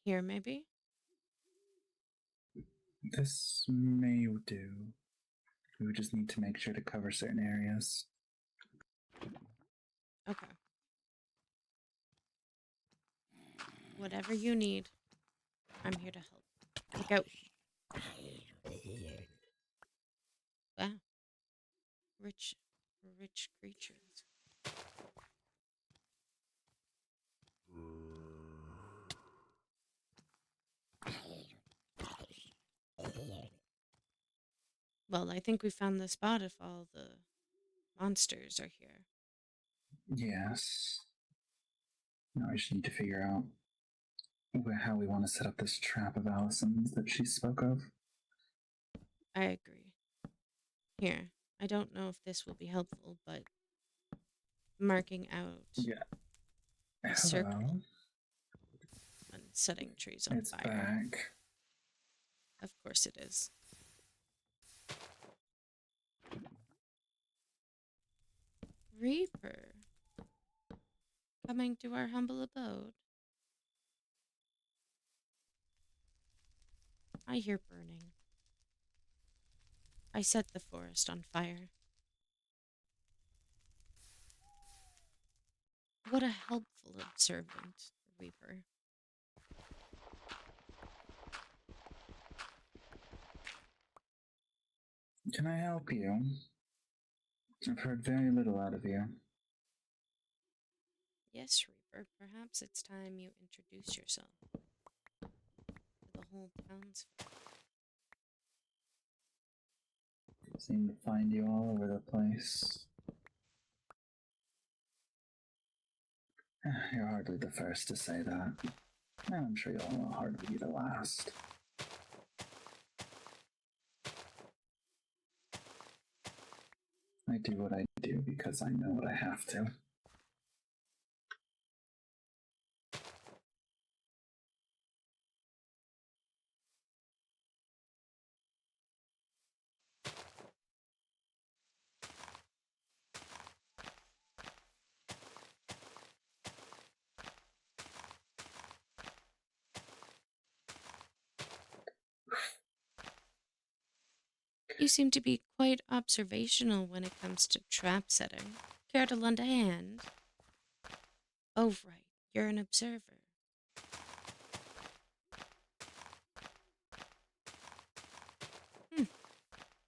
S2: Here, maybe?
S1: This may do. We would just need to make sure to cover certain areas.
S2: Okay. Whatever you need, I'm here to help. Look out. Wow. Rich creatures. Well, I think we found the spot if all the monsters are here.
S1: Yes. Now I just need to figure out how we want to set up this trap of Allison's that she spoke of.
S2: I agree. Here, I don't know if this will be helpful, but marking out
S1: Yeah.
S2: a circle
S1: Hello.
S2: and setting trees on
S1: It's
S2: fire.
S1: back.
S2: Of course it is. Reaper, coming to our humble abode. I hear burning. I set the forest on fire. What a helpful observant, Reaper.
S1: Can I help you? I've heard very little out of you.
S2: Yes, Reaper, perhaps it's time you introduce yourself to the whole townsfolk.
S1: Seem to find you all over the place. You're hardly the first to say that. And I'm sure you'll hardly be the last. I do what I do because I know what I have to.
S2: You seem to be quite observational when it comes to trap setting. Care to lend a hand? Oh, right, you're an observer.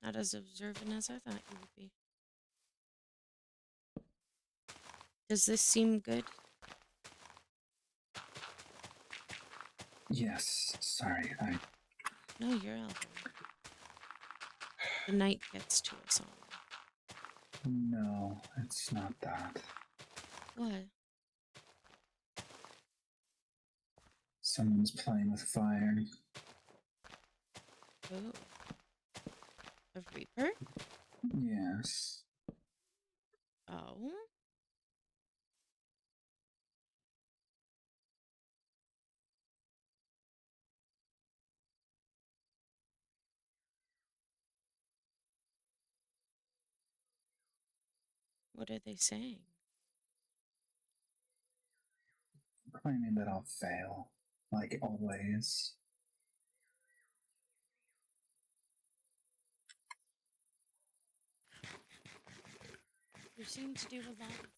S2: Not as observant as I thought you would be. Does this seem good?
S1: Yes, sorry,
S2: No, you're elbow. The night gets to us all.
S1: No, it's not that.
S2: What?
S1: Someone's playing with fire.
S2: Oh. A Reaper?
S1: Yes.
S2: Oh? What are they saying?
S1: Claiming that I'll fail, like always.
S2: You seem to do a lot of that, Reaper.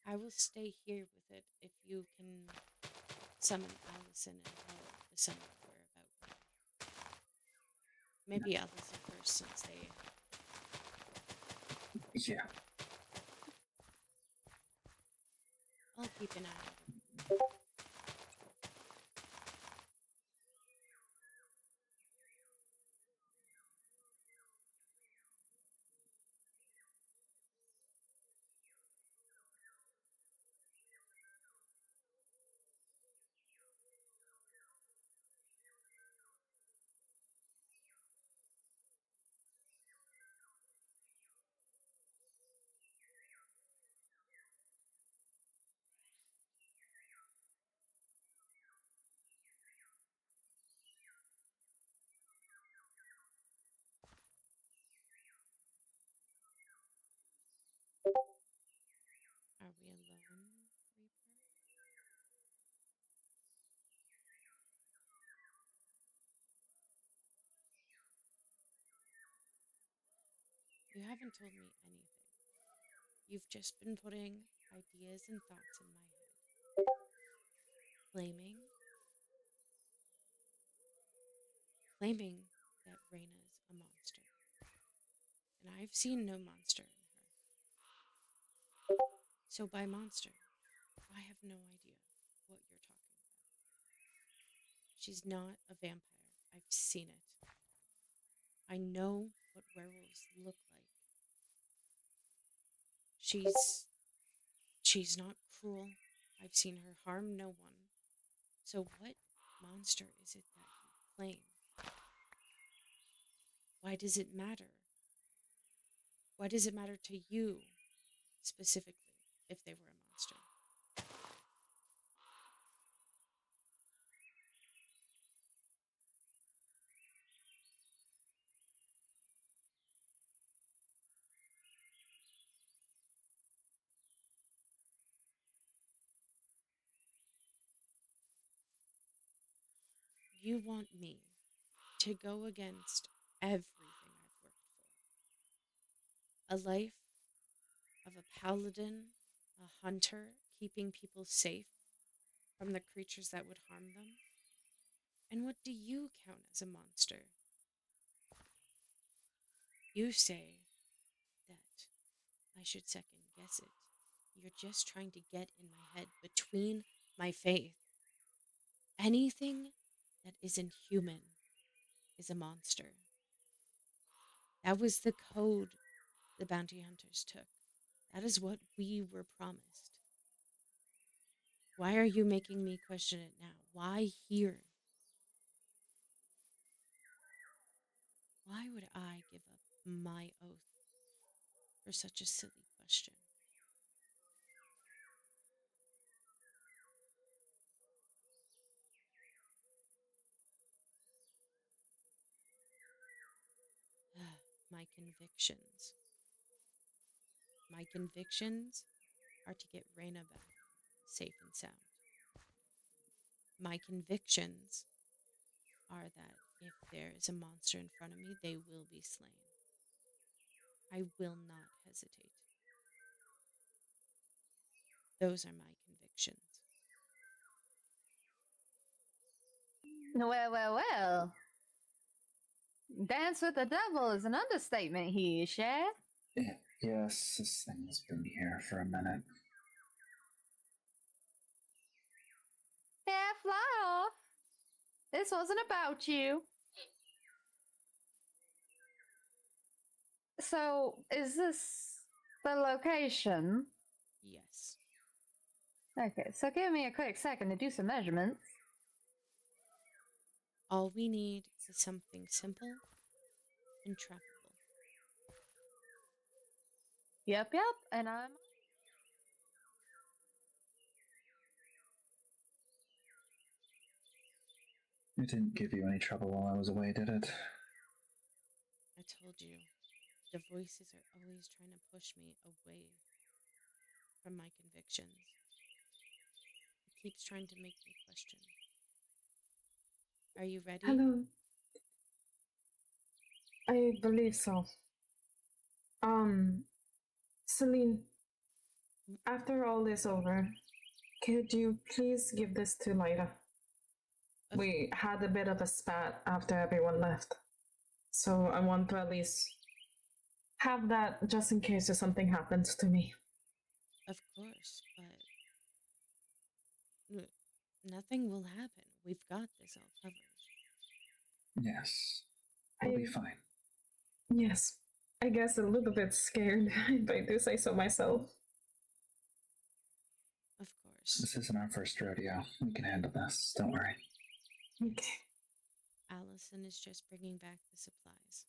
S2: I will stay here with it if you can summon Allison and tell the summoner about me. Maybe Allison first, since they.
S1: Yeah.
S2: I'll keep an eye out. Are we alone, Reaper? You haven't told me anything. You've just been putting ideas and thoughts in my head. Claiming that Reina's a monster. And I've seen no monster in her. So by monster, I have no idea what you're talking about. She's not a vampire. I've seen it. I know what werewolves look like. She's not cruel. I've seen her harm no one. So what monster is it that you claim? Why does it matter? Why does it matter to you specifically if they were a monster? You want me to go against everything I've worked for. A life of a paladin, a hunter, keeping people safe from the creatures that would harm them. And what do you count as a monster? You say that I should second guess it. You're just trying to get in my head between my faith. Anything that isn't human is a monster. That was the code the bounty hunters took. That is what we were promised. Why are you making me question it now? Why here? Why would I give up my oath for such a silly question? My convictions. My convictions are to get Reina back, safe and sound. My convictions are that if there is a monster in front of me, they will be slain. I will not hesitate. Those are my convictions.
S5: Well, well, well. Dance with the devil is an understatement here, Shad.
S1: Yes, this thing has been here for a minute.
S5: Yeah, fly off. This wasn't about you. So, is this the location?
S2: Yes.
S5: Okay, so give me a quick second to do some measurements.
S2: All we need is something simple and trackable.
S5: Yep, and I'm.
S1: It didn't give you any trouble while I was away, did it?
S2: I told you, the voices are always trying to push me away from my convictions. It keeps trying to make me question. Are you ready?
S7: Hello. I believe so. Celine, After all is over, could you please give this to Lyra?
S2: Of-
S7: We had a bit of a spat after everyone left. So I want to at least have that just in case if something happens to me.
S2: Of course, but nothing will happen. We've got this all covered.
S1: Yes. We'll be
S7: I-
S1: fine.
S7: Yes, I guess a little bit scared, if I do say so myself.
S2: Of course.
S1: This isn't our first rodeo. We can handle this. Don't worry.
S7: Okay.
S2: Allison is just bringing back the supplies.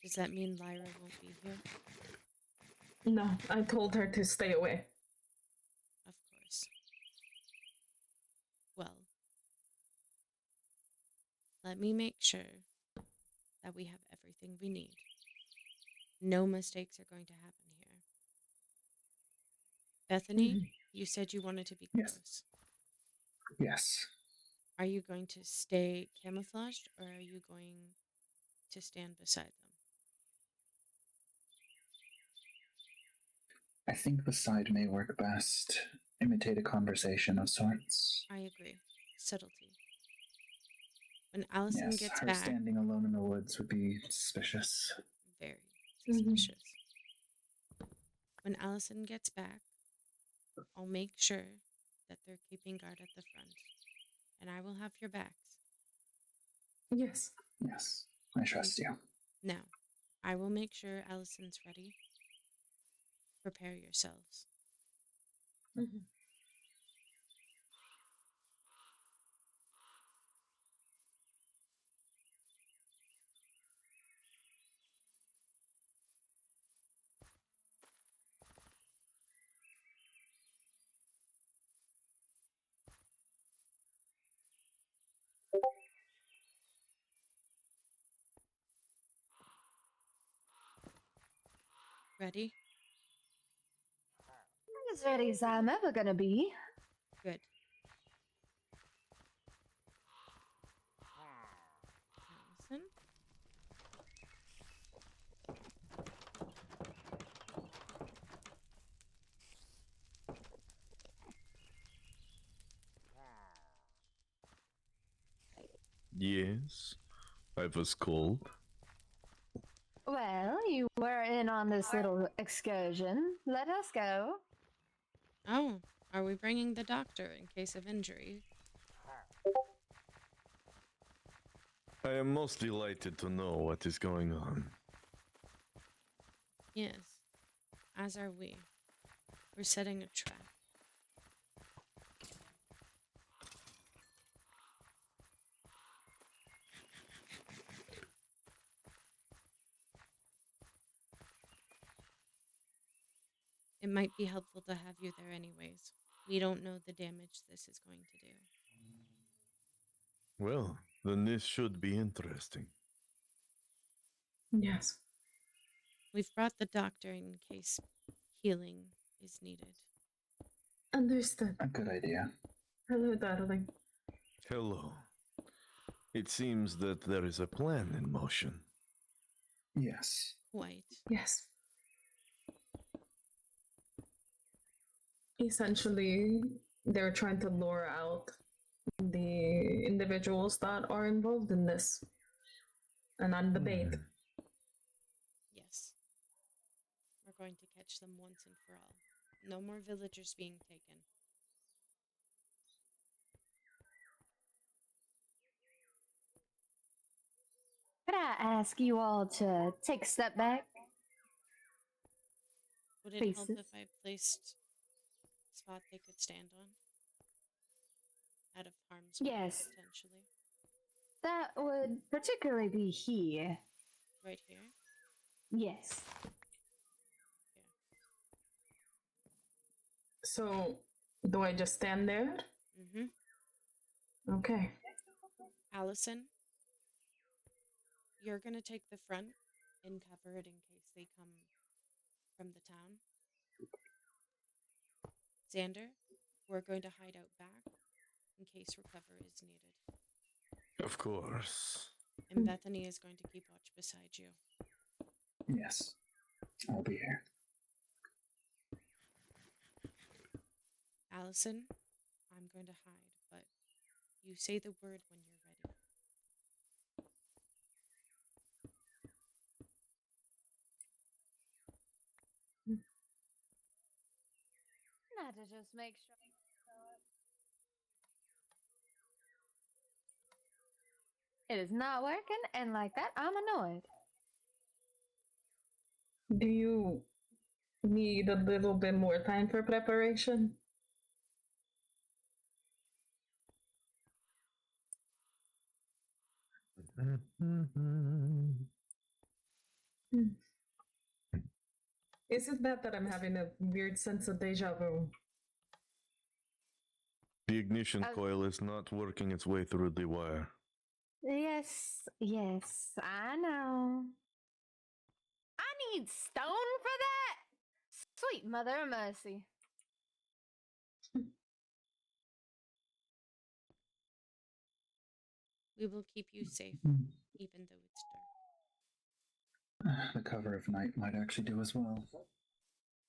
S2: Does that mean Lyra won't be here?
S7: No, I told her to stay away.
S2: Of course. Well, let me make sure that we have everything we need. No mistakes are going to happen here. Bethany, you said you wanted to be
S1: Yes.
S2: close.
S1: Yes.
S2: Are you going to stay camouflaged or are you going to stand beside them?
S1: I think the side may work best. Imitate a conversation of sorts.
S2: I agree. Subtlety. When Allison
S1: Yes,
S2: gets
S1: her
S2: back,
S1: standing alone in the woods would be suspicious.
S2: very
S7: Mhm.
S2: suspicious. When Allison gets back, I'll make sure that they're keeping guard at the front, and I will have your backs.
S7: Yes.
S1: Yes, I trust you.
S2: Now, I will make sure Allison's ready. Prepare yourselves.
S7: Mhm.
S2: Ready?
S5: As ready as I'm ever gonna be.
S2: Good. Allison?
S9: Yes, I was called.
S5: Well, you were in on this little excursion. Let us go.
S2: Oh, are we bringing the doctor in case of injury?
S9: I am most delighted to know what is going on.
S2: Yes. As are we. We're setting a trap. It might be helpful to have you there anyways. We don't know the damage this is going to do.
S9: Well, then this should be interesting.
S7: Yes.
S2: We've brought the doctor in case healing is needed.
S7: Understood.
S1: A good idea.
S7: Hello, darling.
S9: Hello. It seems that there is a plan in motion.
S1: Yes.
S2: Quite.
S7: Yes. Essentially, they're trying to lure out the individuals that are involved in this. And I'm the bait.
S9: Hmm.
S2: Yes. We're going to catch them once and for all. No more villagers being taken.
S5: Could I ask you all to take a step back?
S2: Would it help
S5: Faces.
S2: if I placed a spot they could stand on? Out of harm's way,
S5: Yes.
S2: potentially.
S5: That would particularly be here.
S2: Right here?
S5: Yes.
S7: So, do I just stand there?
S2: Mm-hmm.
S7: Okay.
S2: Allison, you're gonna take the front and cover it in case they come from the town. Xander, we're going to hide out back in case recover is needed.
S9: Of course.
S2: And Bethany is going to keep watch beside you.
S1: Yes. I'll be here.
S2: Allison, I'm going to hide, but you say the word when you're ready.
S5: Not to just make sure. It is not working, and like that, I'm annoyed.
S7: Do you need a little bit more time for preparation? Is it bad that I'm having a weird sense of deja vu?
S9: The ignition coil is not working its way through the wire.
S5: Yes, yes, I know. I need stone for that? Sweet mother of mercy.
S2: We will keep you safe, even though it's dark.
S1: The cover of night might actually do as well.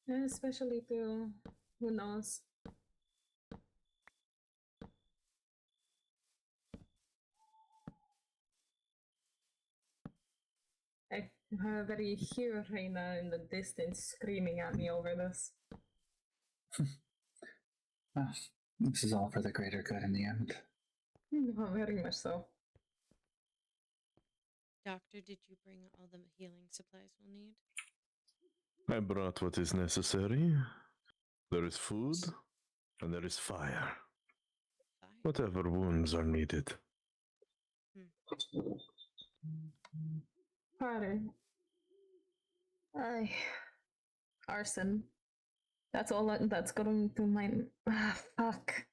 S7: Yeah, especially to who knows. I already hear Reina in the distance screaming at me over this.
S1: This is all for the greater good in the end.
S7: No, very much so.
S2: Doctor, did you bring all the healing supplies we'll need?
S9: I brought what is necessary. There is food, and there is fire.
S2: Fire.
S9: Whatever wounds are needed.
S7: Harder. Arson. That's all that's going through my. Fuck.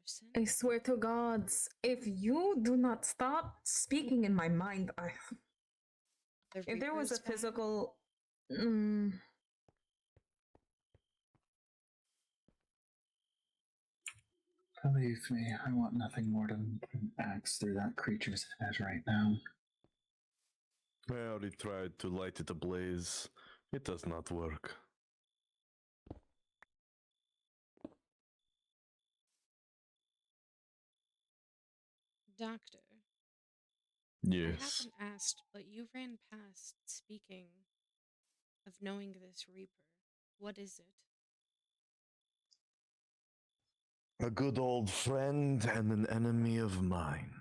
S2: Arson?
S7: I swear to gods, if you do not stop speaking in my mind,
S2: The
S7: if there was a
S2: Reaper's fire?
S7: physical.
S1: Believe me, I want nothing more than an axe through that creature's head right now.
S9: I already tried to light it ablaze. It does not work.
S2: Doctor,
S9: Yes.
S2: I haven't asked, but you ran past speaking of knowing this Reaper. What is it?
S9: A good old friend and an enemy of mine.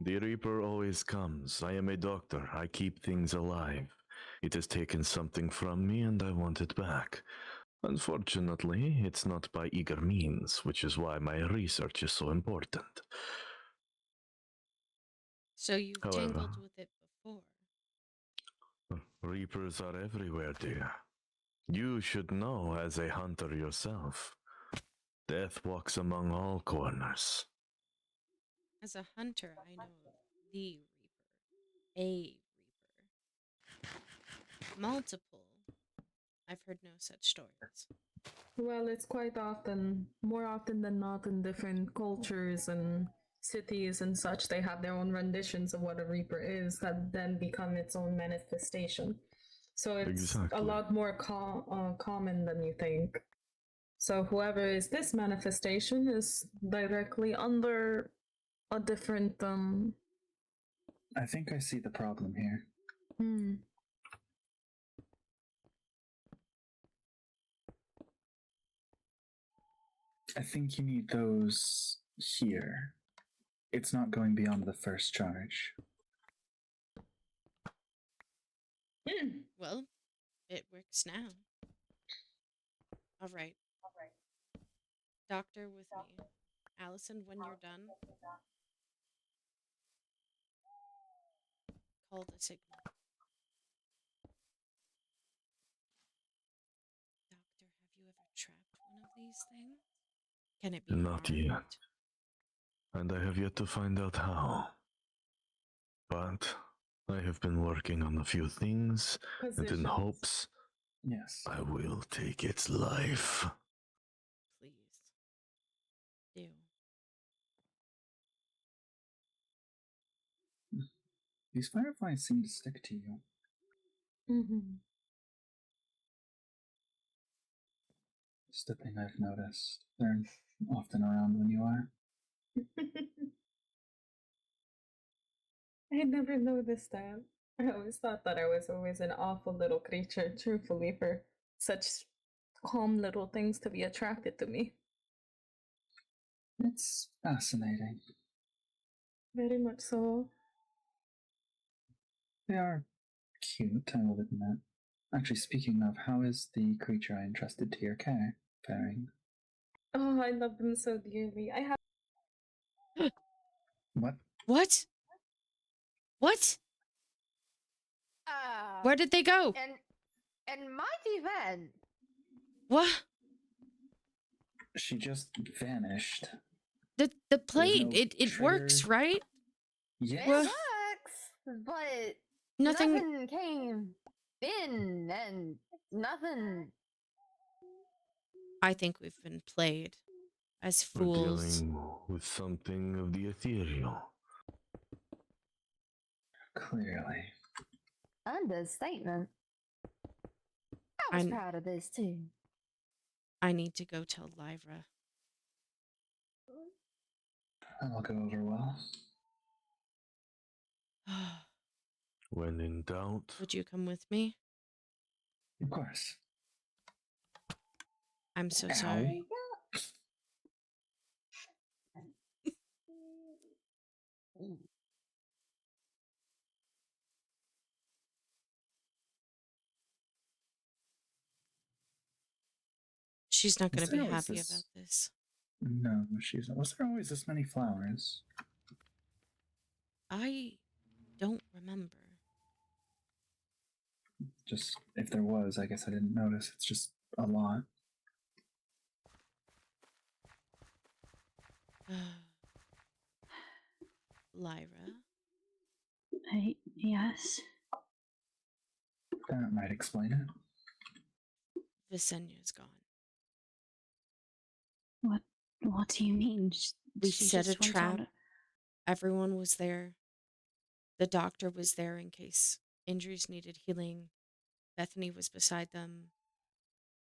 S9: The Reaper always comes. I am a doctor. I keep things alive. It has taken something from me and I want it back. Unfortunately, it's not by eager means, which is why my research is so important.
S2: So you've
S9: However,
S2: tangled with it before.
S9: Reapers are everywhere, dear. You should know as a hunter yourself. Death walks among all corners.
S2: As a hunter, I know of the Reaper. A Reaper. Multiple. I've heard no such stories.
S7: Well, it's quite often, more often than not, in different cultures and cities and such, they have their own renditions of what a Reaper is that then become its own manifestation. So it's
S9: Exactly.
S7: a lot more common than you think. So whoever is this manifestation is directly under a different
S1: I think I see the problem here. I think you need those here. It's not going beyond the first charge.
S2: Well, it works now. All right. Doctor with me. Allison, when you're done, call the signal. Doctor, have you ever trapped one of these things? Can it be
S9: Not
S2: harmed?
S9: yet. And I have yet to find out how. But I have been working on a few things, and in
S7: positions.
S9: hopes
S1: Yes.
S9: I will take its life.
S2: Please. Do.
S1: These fireflies seem to stick to you. Just a thing I've noticed. They're often around when you are.
S7: I never noticed that. I always thought that I was always an awful little creature, truthfully, for such calm little things to be attracted to me.
S1: It's fascinating.
S7: Very much so.
S1: They are cute, I will admit. Actually, speaking of, how is the creature I entrusted to your care faring?
S7: Oh, I love them so dearly. I have.
S1: What?
S2: What? What? Where did they go?
S6: And my event.
S2: What?
S1: She just vanished.
S2: The plate,
S1: no
S2: it works,
S1: trigger.
S2: right?
S1: Yes.
S2: Well-
S6: Works, but
S2: Nothing.
S6: nothing came in, and nothing.
S2: I think we've been played as
S9: We're
S2: fools.
S9: dealing with something of the ethereal.
S1: Clearly.
S6: Understatement. I was proud of this too.
S2: I need to go tell Lyra.
S1: That'll go over well.
S9: When in doubt,
S2: Would you come with me?
S1: Of course.
S2: I'm so
S1: Ow.
S2: sorry. She's not going to be happy about this.
S1: No, she's not. Was there always this many flowers?
S2: I don't remember.
S1: Just, if there was, I guess I didn't notice. It's just a lot.
S2: Lyra?
S3: Yes?
S1: That might explain it.
S2: Visenya's gone.
S3: What do you mean?
S2: We
S3: She
S2: set a
S3: just went
S2: trap.
S3: on
S2: Everyone was there. The doctor was there in case injuries needed healing. Bethany was beside them.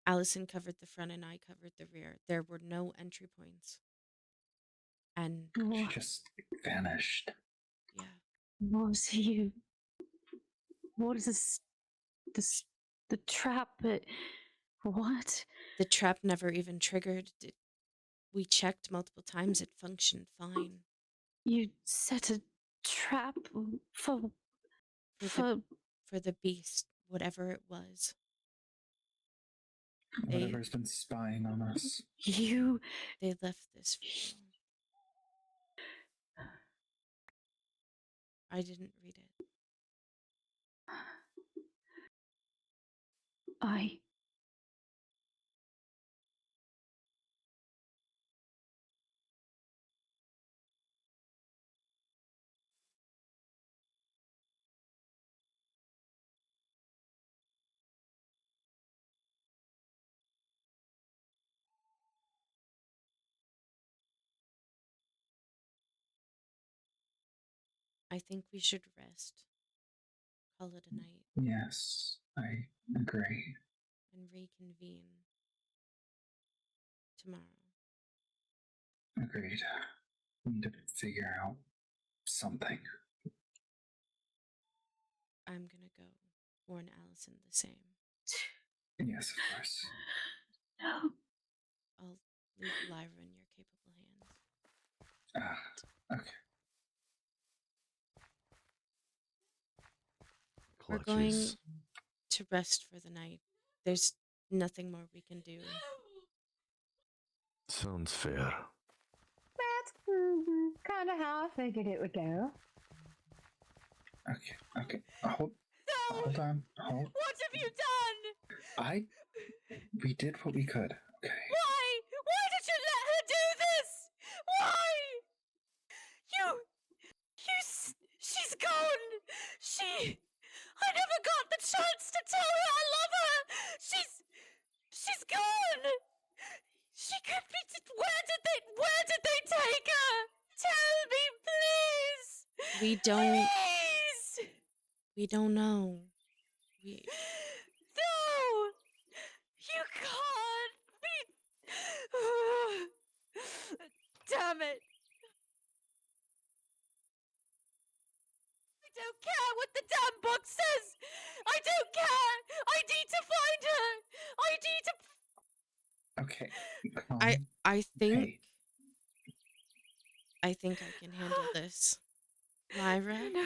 S2: Allison covered the front and I covered the rear. There were no entry points. And
S1: She just vanished.
S2: yeah.
S3: What was you? What is this? The trap? What?
S2: The trap never even triggered. We checked multiple times. It functioned fine.
S3: You set a trap for
S2: the beast, whatever it was.
S1: Whatever's been spying on us.
S2: They left this for you. I didn't read it. I think we should rest. Call it a night.
S1: Yes, I agree.
S2: And reconvene tomorrow.
S1: Agreed. We need to figure out something.
S2: I'm gonna go. Warn Allison the same.
S1: Yes, of course.
S3: No.
S2: I'll leave Lyra in your capable hands.
S1: Okay.
S2: We're going to rest for the night. There's nothing more we can do.
S9: Sounds fair.
S5: That's kind of how I figured it would go.
S1: Okay. Hold on.
S2: What have you done?
S1: We did what we could. Okay.
S2: Why? Why did you let her do this? Why? She's gone. I never got the chance to tell her I love her. She's gone. She could be. Where did they take her? Tell me, please. We don't. Please. We don't know. No. You can't be damn it! I don't care what the damn book says! I don't care! I need to find her! I need to.
S1: Okay. Calm.
S2: I think.
S1: Hey.
S2: I think I can handle this. Lyra?
S3: No,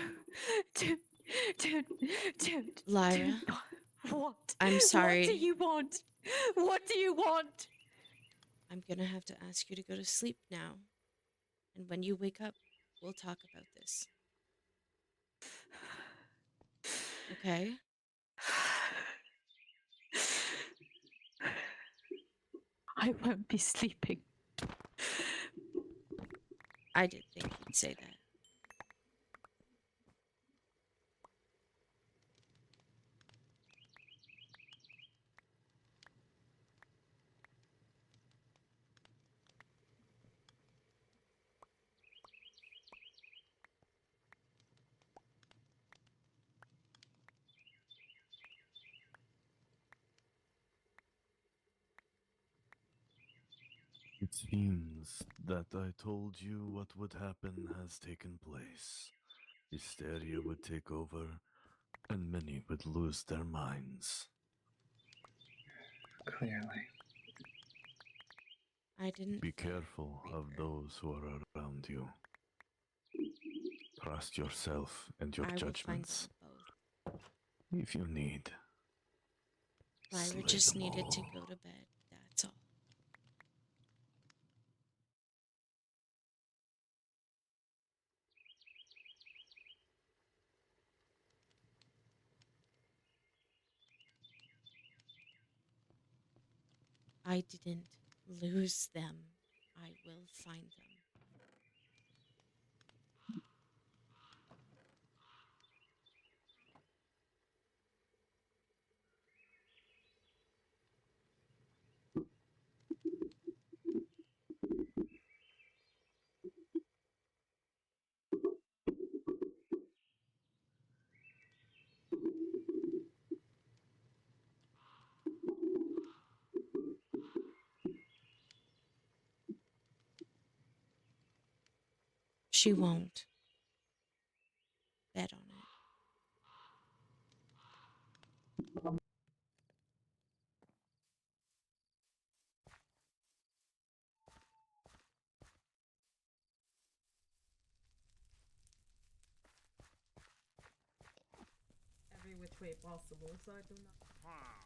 S3: don't,
S2: Lyra?
S3: do not. What?
S2: I'm sorry.
S3: What do you want? What do you want?
S2: I'm gonna have to ask you to go to sleep now. And when you wake up, we'll talk about this. Okay?
S3: I won't be sleeping.
S2: I did think you'd say that.
S9: It seems that I told you what would happen has taken place. Hysteria would take over, and many would lose their minds.
S1: Clearly.
S2: I didn't.
S9: Be careful of those who are around you. Trust yourself and your
S2: I will find
S9: judgments.
S2: them both.
S9: If you need.
S2: Lyra
S9: slay
S2: just
S9: them
S2: needed to
S9: all.
S2: go to bed. That's all. I didn't lose them. I will find them. She won't. Bet on it.
S7: Every which way possible, so I do not.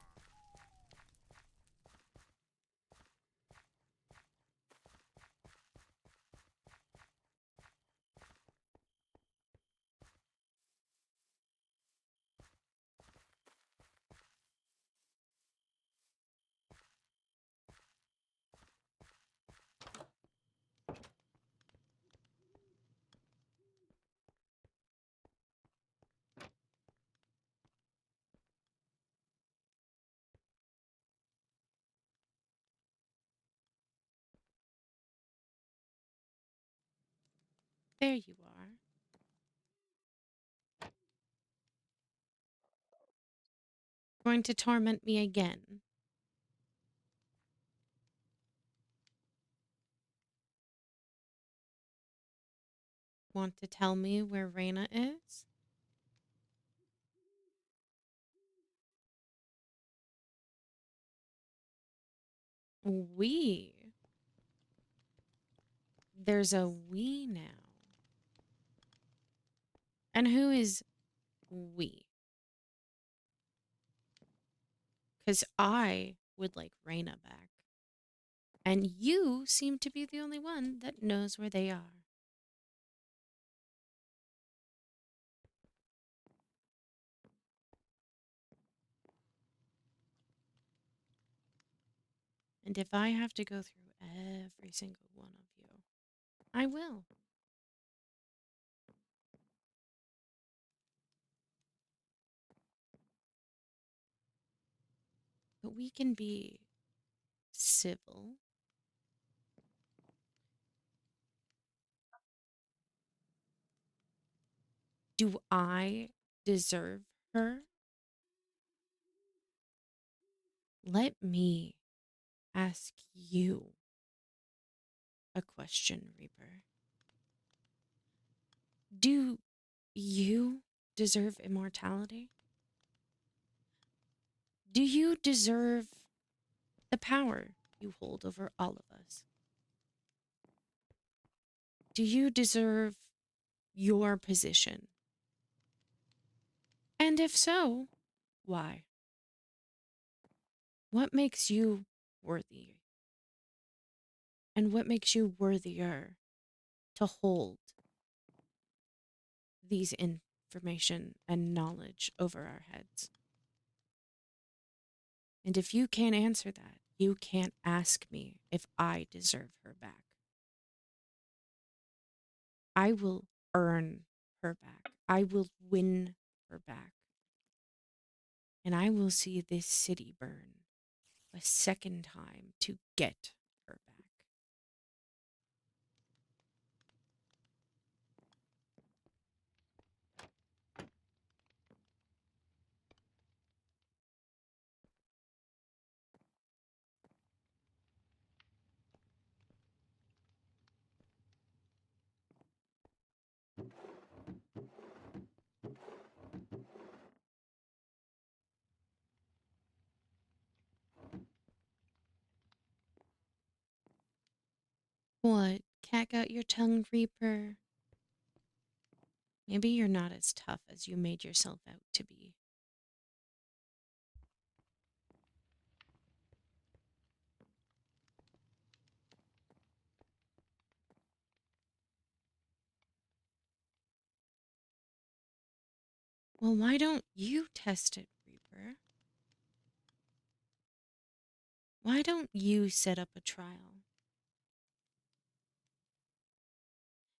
S2: There you are. Going to torment me again. Want to tell me where Raina is? We. There's a we now. And who is we? Because I would like Raina back. And you seem to be the only one that knows where they are. And if I have to go through every single one of you, I will. But we can be civil. Do I deserve her? Let me ask you a question, Reaper. Do you deserve immortality? Do you deserve the power you hold over all of us? Do you deserve your position? And if so, why? What makes you worthy? And what makes you worthier to hold these information and knowledge over our heads? And if you can't answer that, you can't ask me if I deserve her back. I will earn her back. I will win her back. And I will see this city burn a second time to get her back. What? Cat got your tongue, Reaper? Maybe you're not as tough as you made yourself out to be. Well, why don't you test it, Reaper? Why don't you set up a trial?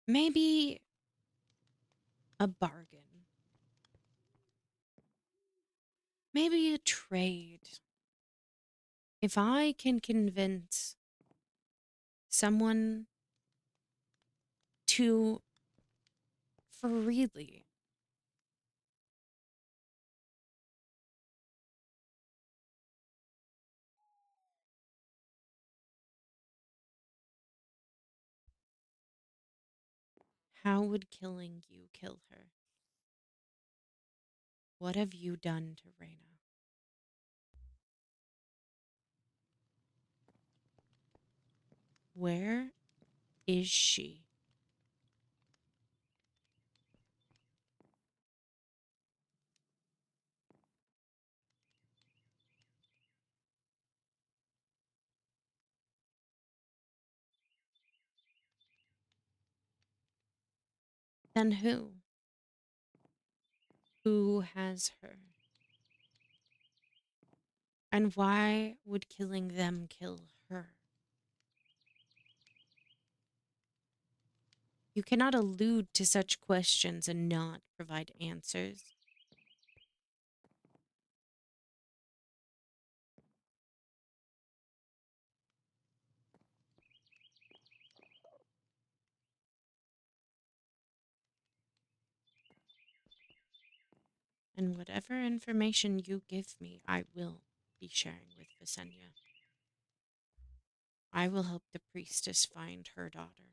S2: Maybe a bargain. Maybe a trade. If I can convince someone to freely how would killing you kill her? What have you done to Reyna? Where is she? Then who? Who has her? And why would killing them kill her? You cannot allude to such questions and not provide answers. And whatever information you give me, I will be sharing with Visenya. I will help the priestess find her daughter.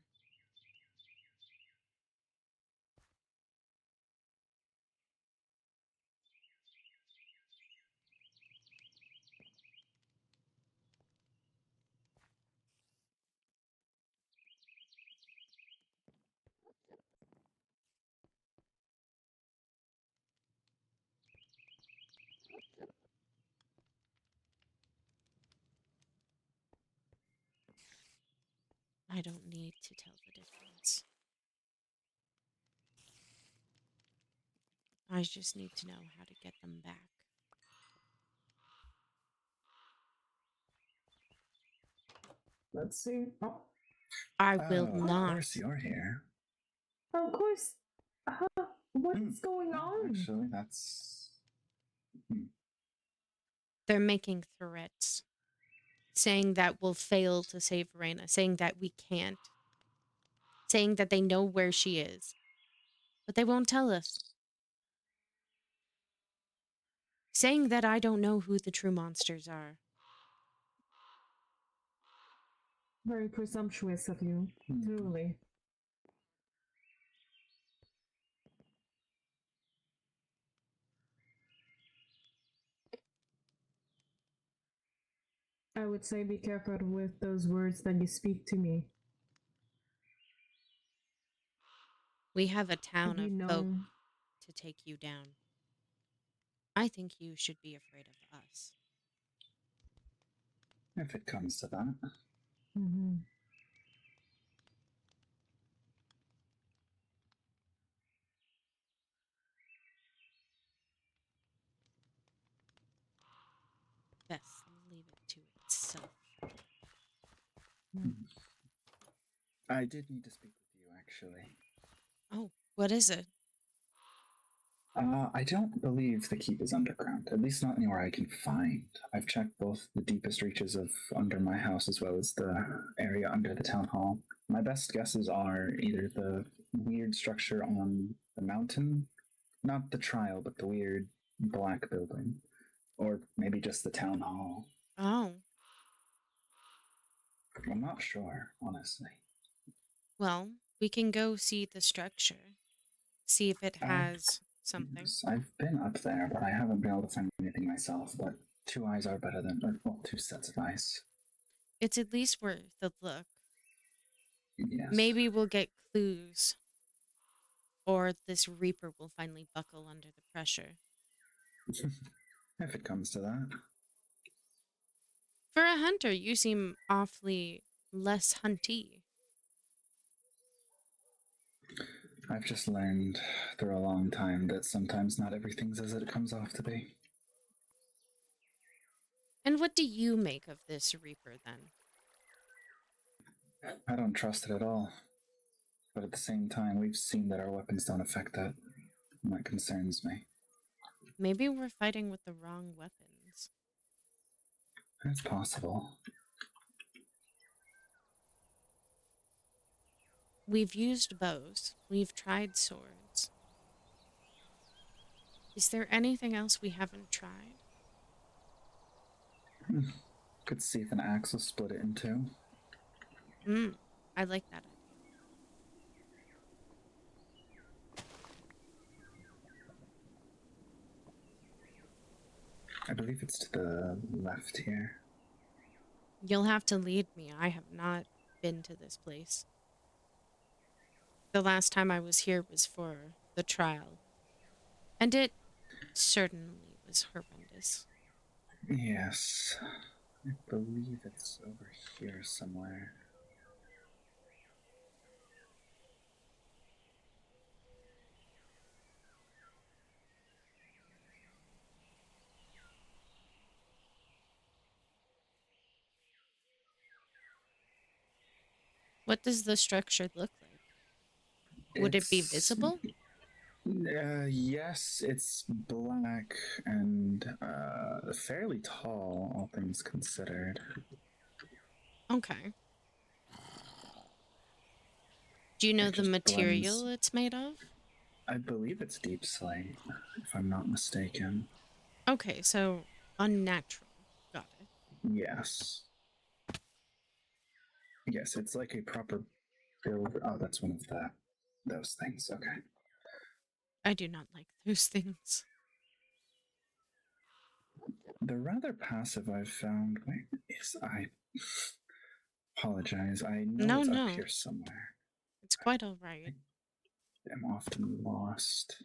S2: I don't need to tell the difference. I just need to know how to get them back.
S7: Let's see. Oh,
S2: I will
S1: Of
S2: not.
S1: course you're here.
S7: of course. What is going on?
S1: Actually, that's...
S2: They're making threats, saying that we'll fail to save Reyna, saying that we can't, saying that they know where she is, but they won't tell us. Saying that I don't know who the true monsters are.
S7: Very presumptuous of you, truly. I would say be careful with those words that you speak to me.
S2: We have a town
S7: You
S2: of
S7: know,
S2: folk to take you down. I think you should be afraid of us.
S1: If it comes to that.
S7: mhm.
S2: Best leave it to itself.
S1: I did need to speak with you, actually.
S2: Oh, what is it?
S1: I don't believe the keep is underground, at least not anywhere I can find. I've checked both the deepest reaches of under my house as well as the area under the town hall. My best guesses are either the weird structure on the mountain, not the trial, but the weird black building, or maybe just the town hall.
S2: Oh,
S1: I'm not sure, honestly.
S2: well, we can go see the structure. See if it has something.
S1: Yes, I've been up there, but I haven't been able to find anything myself. But two eyes are better than, or, well, two sets of eyes.
S2: It's at least worth the look.
S1: Yes.
S2: Maybe we'll get clues. Or this Reaper will finally buckle under the pressure.
S1: If it comes to that.
S2: For a hunter, you seem awfully less hunty.
S1: I've just learned through a long time that sometimes not everything's as it comes off to be.
S2: And what do you make of this Reaper, then?
S1: I don't trust it at all. But at the same time, we've seen that our weapons don't affect that. And that concerns me.
S2: Maybe we're fighting with the wrong weapons.
S1: It's possible.
S2: We've used bows. We've tried swords. Is there anything else we haven't tried?
S1: Could see if an axe will split it in two.
S2: I like that idea.
S1: I believe it's to the left here.
S2: You'll have to lead me. I have not been to this place. The last time I was here was for the trial. And it certainly was horrendous.
S1: Yes. I believe it's over here somewhere.
S2: What does the structure look like? Would it be visible?
S1: Yes, it's black and fairly tall, all things considered.
S2: Okay. Do you know
S1: It
S2: the
S1: just
S2: material
S1: blends.
S2: it's made of?
S1: I believe it's deep slate, if I'm not mistaken.
S2: Okay, so unnatural. Got it.
S1: Yes. Yes, it's like a proper build. Oh, that's one of those things. Okay.
S2: I do not like those things.
S1: The rather passive I've found is I apologize. I know it's
S2: No.
S1: up here somewhere.
S2: It's quite alright.
S1: I'm often lost.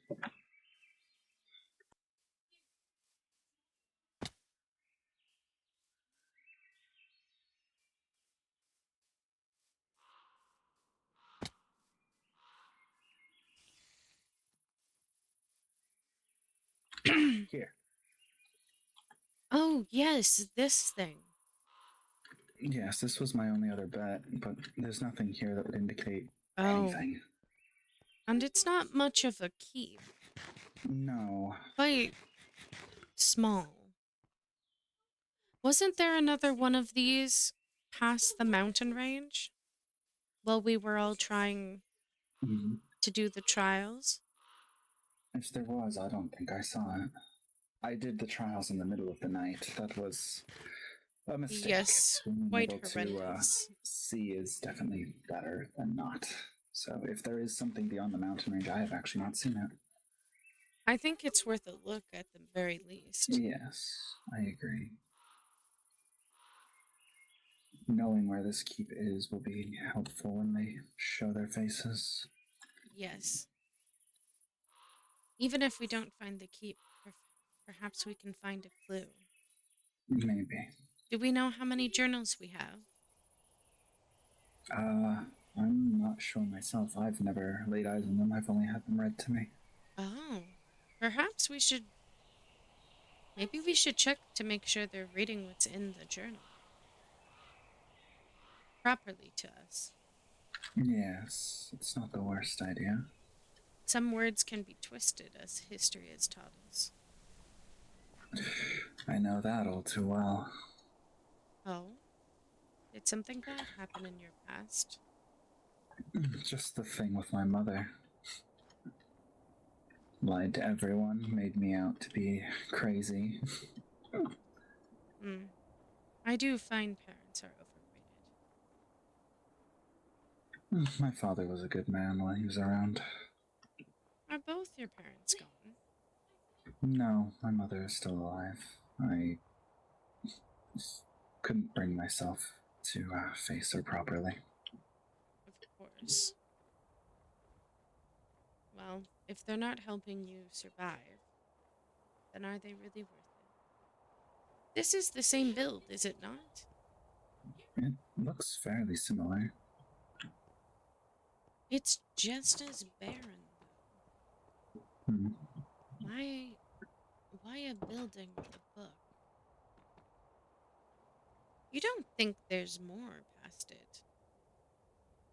S1: Here.
S2: Oh, yes, this thing.
S1: Yes, this was my only other bet, but there's nothing here that would indicate anything.
S2: And it's not much of a keep.
S1: No.
S2: Quite small. Wasn't there another one of these past the mountain range? While we were all trying to do the trials?
S1: If there was, I don't think I saw it. I did the trials in the middle of the night. That was A mistake.
S2: Yes,
S1: Being
S2: quite
S1: able to
S2: horrendous.
S1: see is definitely better than not. So if there is something beyond the mountain range, I have actually not seen it.
S2: I think it's worth a look at the very least.
S1: Yes, I agree. Knowing where this keep is will be helpful when they show their faces.
S2: Yes. Even if we don't find the keep, perhaps we can find a clue.
S1: Maybe.
S2: Do we know how many journals we have?
S1: I'm not sure myself. I've never laid eyes on them. I've only had them read to me.
S2: Oh, perhaps we should. Maybe we should check to make sure they're reading what's in the journal properly to us.
S1: Yes, it's not the worst idea.
S2: Some words can be twisted, as history has taught us.
S1: I know that all too well.
S2: Oh? Did something bad happen in your past?
S1: Just the thing with my mother. Lied to everyone, made me out to be crazy.
S2: I do find parents are overrated.
S1: My father was a good man while he was around.
S2: Are both your parents gone?
S1: No, my mother is still alive. I couldn't bring myself to face her properly.
S2: Of course. Well, if they're not helping you survive, then are they really worth it? This is the same build, is it not?
S1: It looks fairly similar.
S2: It's just as barren, though. Why a building with a book? You don't think there's more past it,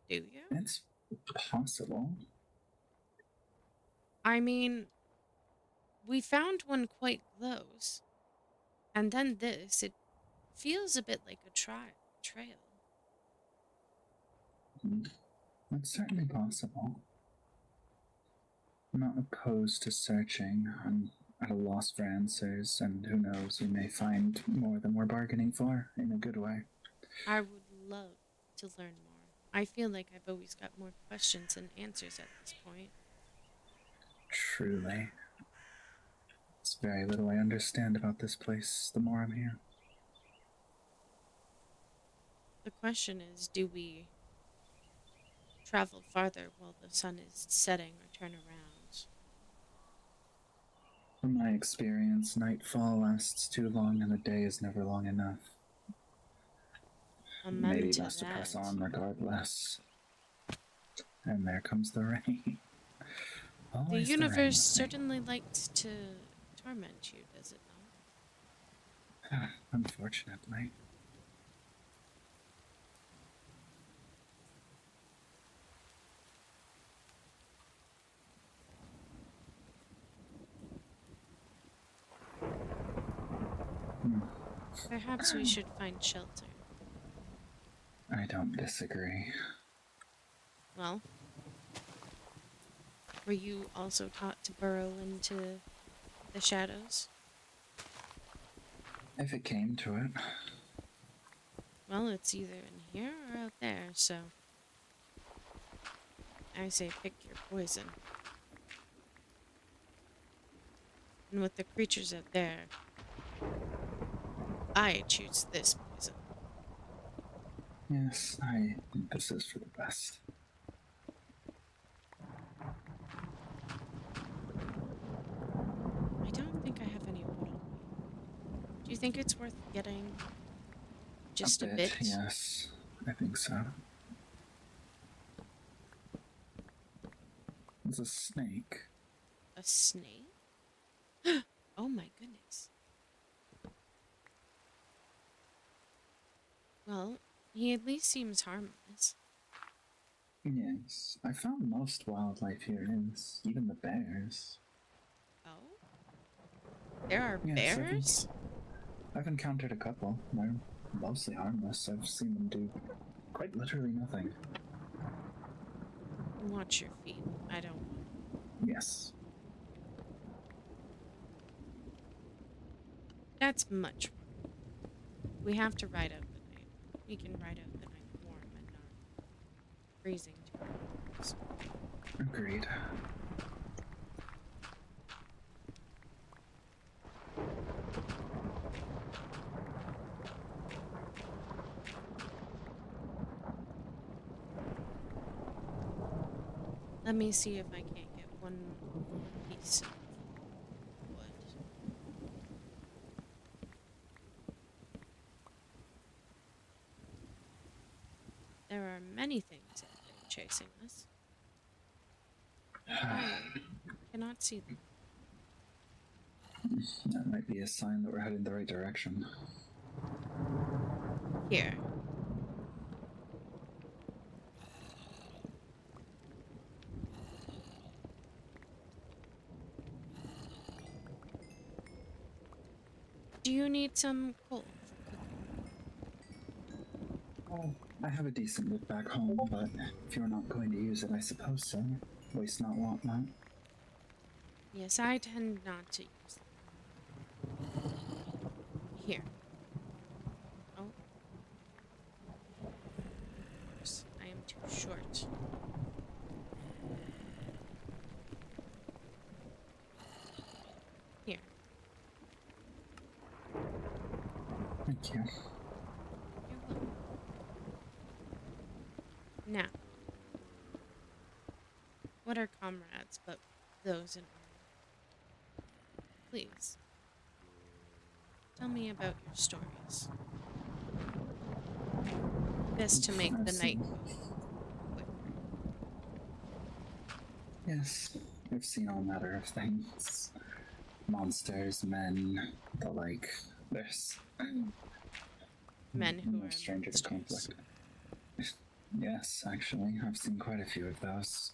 S2: do you?
S1: It's possible.
S2: I mean, we found one quite close. And then this, it feels a bit like a trail.
S1: It's certainly possible. I'm not opposed to searching. I'm at a loss for answers, and who knows, we may find more than we're bargaining for in a good way.
S2: I would love to learn more. I feel like I've always got more questions than answers at this point.
S1: Truly. It's very little I understand about this place the more I'm here.
S2: The question is, do we travel farther while the sun is setting or turn around?
S1: From my experience, nightfall lasts too long and the day is never long enough.
S2: Amen
S1: Maybe
S2: to
S1: best to press
S2: that.
S1: on regardless. And there comes the rain.
S2: The
S1: Always
S2: universe
S1: rain with me.
S2: certainly likes to torment you, does it not?
S1: Unfortunately.
S2: Perhaps we should find shelter.
S1: I don't disagree.
S2: Well, were you also taught to burrow into the shadows?
S1: If it came to it.
S2: Well, it's either in here or out there, so I say pick your poison. And with the creatures out there, I choose this poison.
S1: Yes, I think this is for the best.
S2: I don't think I have any wood on me. Do you think it's worth getting just a bit?
S1: Yes, I think so. It's a snake.
S2: A snake? Oh my goodness. Well, he at least seems harmless.
S1: Yes, I found most wildlife here is, even the bears.
S2: Oh? There are
S1: Yes,
S2: bears?
S1: I've encountered a couple. They're mostly harmless. I've seen them do quite literally nothing.
S2: Watch your feet. I don't.
S1: Yes.
S2: That's much more. we have to ride out the night, we can ride out the night warm and not freezing to our bones.
S1: Agreed.
S2: Let me see if I can't get one more piece of wood. There are many things out there chasing us. I cannot see them.
S1: That might be a sign that we're heading the right direction.
S2: Here. Do you need some coal for cooking?
S1: I have a decent bit back home, but if you're not going to use it, I suppose so. Waste not, want not.
S2: Yes, I tend not to use them. Here. Oh. Oops, I am too short. Here.
S1: Thank you.
S2: You're welcome. Now, what are comrades but those in armor? Please, tell me about your stories. Best to make the night go quick.
S1: Yes, I've seen all manner of things. Monsters, men, the like. There's
S2: Men who
S1: no
S2: are
S1: stranger to
S2: monsters.
S1: conflict. Yes, actually, I've seen quite a few of those.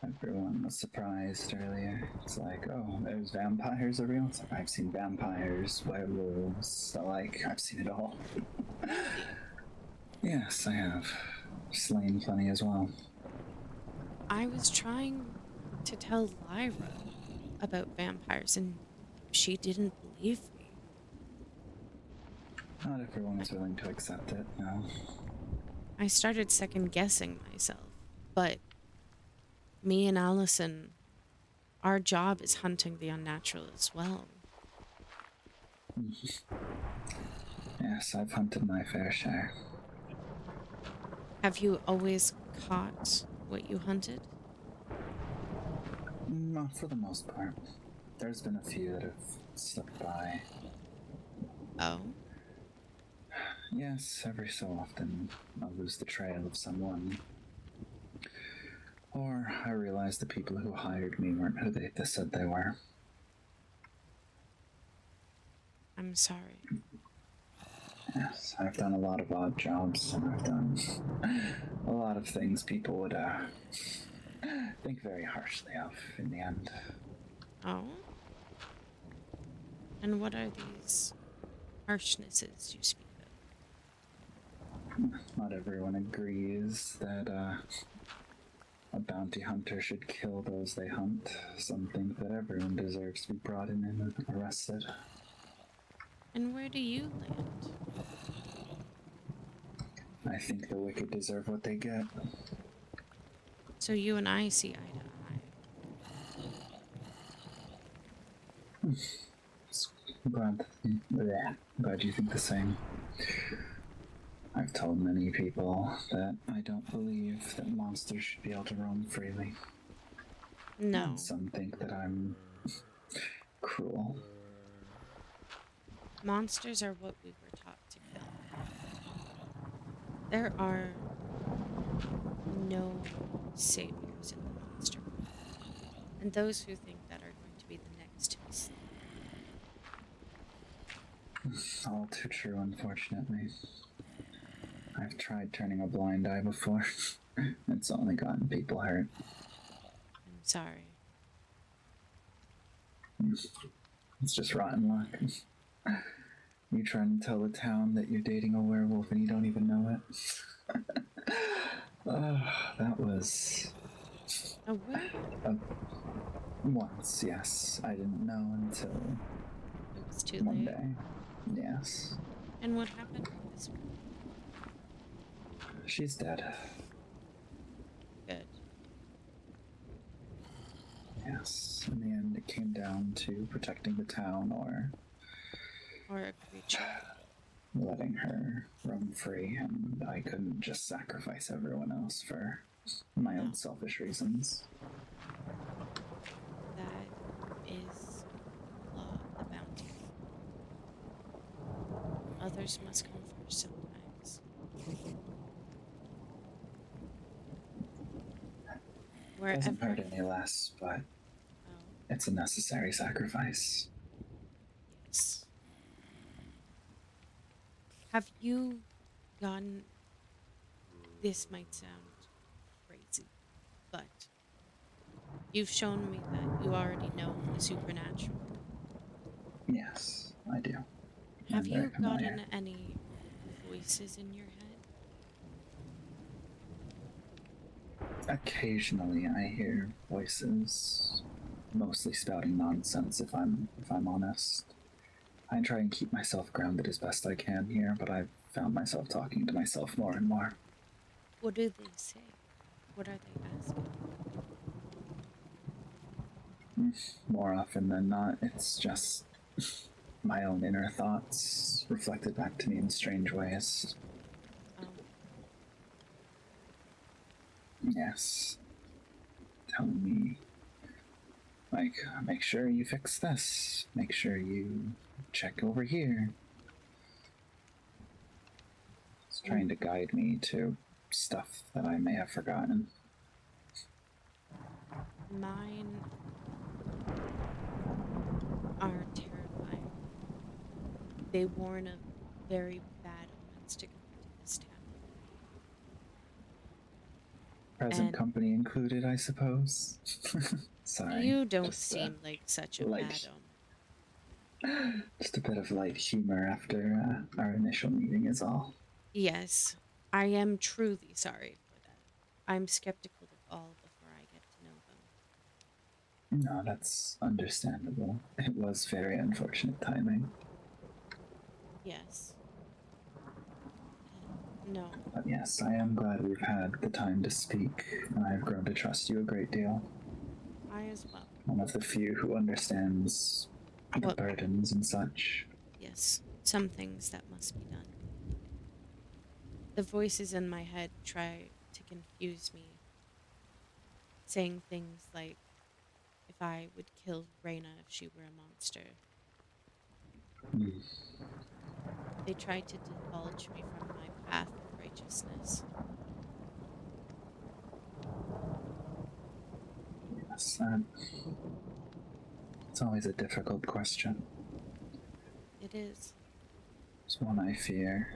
S1: Everyone was surprised earlier. It's like, oh, there's vampires are real. It's like, I've seen vampires, werewolves, the like. I've seen it all. Yes, I have. Slain plenty as well.
S2: I was trying to tell Lyra about vampires and she didn't believe me.
S1: Not everyone is willing to accept it, no.
S2: I started second guessing myself, but me and Allison, our job is hunting the unnatural as well.
S1: Yes, I've hunted my fair share.
S2: Have you always caught what you hunted?
S1: Not for the most part. There's been a few that have slipped by.
S2: Oh?
S1: Yes, every so often I'll lose the trail of someone. Or I realize the people who hired me weren't who they said they were.
S2: I'm sorry.
S1: Yes, I've done a lot of odd jobs, and I've done a lot of things people would think very harshly of in the end.
S2: Oh? And what are these harshnesses you speak of?
S1: Not everyone agrees that a bounty hunter should kill those they hunt. Some think that everyone deserves to be brought in and arrested.
S2: And where do you land?
S1: I think the wicked deserve what they get.
S2: So you and I see eye to eye.
S1: Glad you think the same. I've told many people that I don't believe that monsters should be able to roam freely.
S2: No.
S1: And some think that I'm cruel.
S2: Monsters are what we were taught to kill. There are no saviors in the monster world. And those who think that are going to be the next to be slain.
S1: All too true, unfortunately. I've tried turning a blind eye before. It's only gotten people hurt.
S2: I'm sorry.
S1: It's just rotten luck. You trying to tell the town that you're dating a werewolf and you don't even know it? That was...
S2: A werewolf?
S1: Once, yes. I didn't know until
S2: It was too
S1: one
S2: late.
S1: day. Yes.
S2: And what happened with this girl?
S1: She's dead.
S2: Good.
S1: Yes. In the end, it came down to protecting the town or
S2: Or a creature.
S1: letting her roam free, and I couldn't just sacrifice everyone else for my own selfish reasons.
S2: That is law of the bounty. Others must come first sometimes.
S1: Doesn't
S2: Wherever.
S1: hurt any less, but
S2: Oh,
S1: it's a necessary sacrifice.
S2: yes. Have you gone? This might sound crazy, but you've shown me that you already know the supernatural.
S1: Yes, I do.
S2: Have
S1: I'm very
S2: you
S1: familiar.
S2: gotten any voices in your head?
S1: Occasionally, I hear voices, mostly spouting nonsense. If I'm honest, I try and keep myself grounded as best I can here, but I've found myself talking to myself more and more.
S2: What do they say? What are they asking?
S1: More often than not, it's just my own inner thoughts reflected back to me in strange ways. Yes. Telling me, like, make sure you fix this. Make sure you check over here. It's trying to guide me to stuff that I may have forgotten.
S2: Mine are terrifying. They warn of very bad omens to come to this town.
S1: Present
S2: And-
S1: company included, I suppose. Sorry.
S2: You don't
S1: just,
S2: seem like such a
S1: light.
S2: bad omen.
S1: Just a bit of light humor after our initial meeting is all.
S2: Yes, I am truly sorry for that. I'm skeptical of all before I get to know them.
S1: No, that's understandable. It was very unfortunate timing.
S2: Yes. No.
S1: But yes, I am glad we've had the time to speak, and I've grown to trust you a great deal.
S2: I as well.
S1: One of the few who understands the
S2: What-
S1: burdens and such.
S2: Yes, some things that must be done. The voices in my head try to confuse me, saying things like if I would kill Reyna if she were a monster.
S1: Hmm.
S2: They try to divulge me from my path of righteousness.
S1: Yes, it's always a difficult question.
S2: It is.
S1: It's one I fear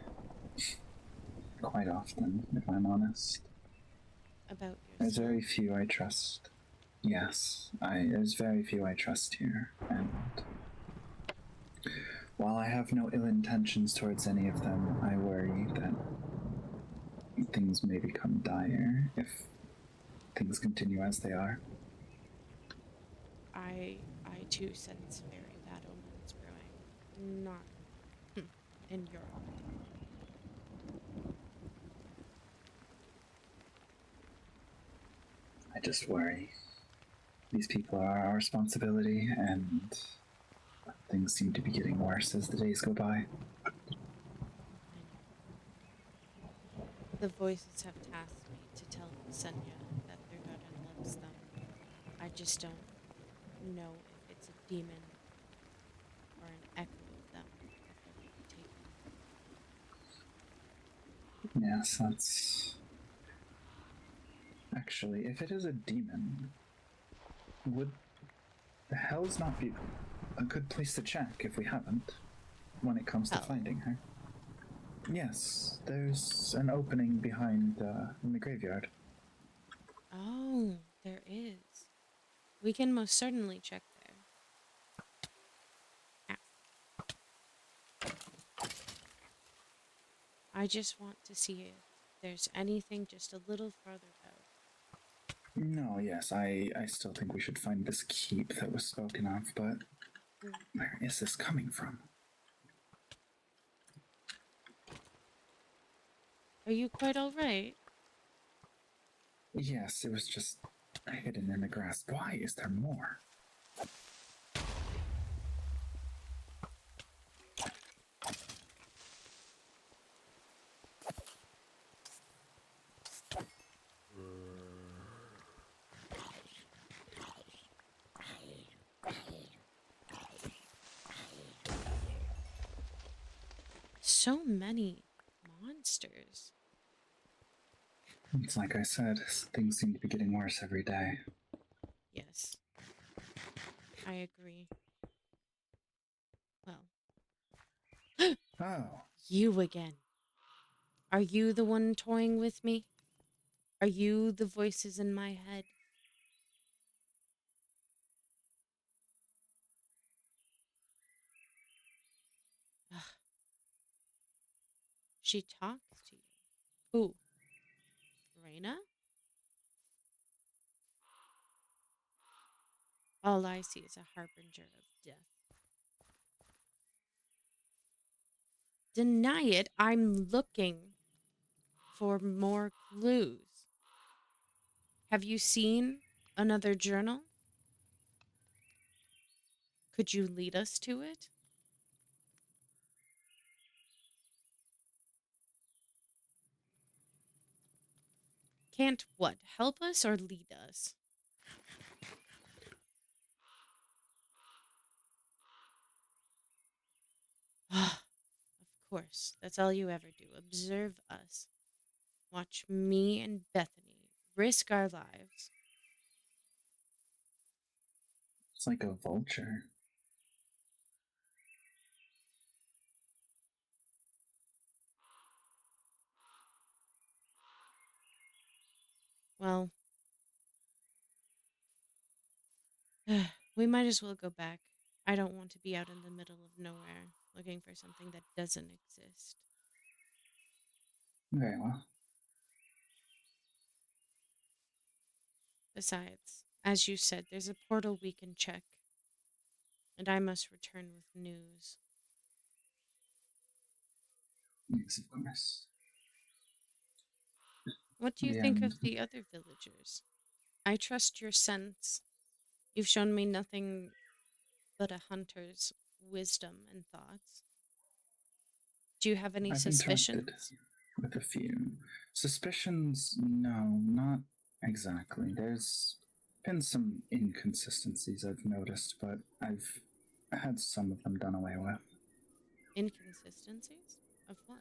S1: quite often, if I'm honest.
S2: About
S1: There's
S2: yourself.
S1: very few I trust. Yes, there's very few I trust here, and while I have no ill intentions towards any of them, I worry that things may become dire if things continue as they are.
S2: I too sense very bad omens brewing. Not in Europe.
S1: I just worry. These people are our responsibility, and things seem to be getting worse as the days go by.
S2: I know. The voices have tasked me to tell Senya that their daughter loves them. I just don't know if it's a demon or an echo of them that they're taking.
S1: Yes, that's... Actually, if it is a demon, would the Hells not be a good place to check if we haven't, when it comes to
S2: Hell?
S1: finding her? Yes, there's an opening behind, in the graveyard.
S2: Oh, there is. We can most certainly check there. Ow. I just want to see if there's anything just a little farther out.
S1: No, yes, I still think we should find this keep that was spoken of, but where is this coming from?
S2: Are you quite alright?
S1: Yes, it was just hidden in the grass. Why is there more?
S2: So many monsters.
S1: It's like I said, things seem to be getting worse every day.
S2: Yes. I agree. Well.
S1: Oh,
S2: You again. Are you the one toying with me? Are you the voices in my head? Ugh. She talks to you. Who? Reina? All I see is a harbinger of death. Deny it. I'm looking for more clues. Have you seen another journal? Could you lead us to it? Can't what? Help us or lead us? Of course. That's all you ever do. Observe us. Watch me and Bethany risk our lives.
S1: it's like a vulture.
S2: Well, we might as well go back. I don't want to be out in the middle of nowhere looking for something that doesn't exist.
S1: Very well.
S2: Besides, as you said, there's a portal we can check, and I must return with news.
S1: Yes, of course.
S2: What do you think of the other villagers? I trust your sense. You've shown me nothing but a hunter's wisdom and thoughts. Do you have any
S1: I've
S2: suspicions?
S1: interacted with a few. Suspicions? No, not exactly. There's been some inconsistencies I've noticed, but I've had some of them done away with.
S2: Inconsistencies? Of what?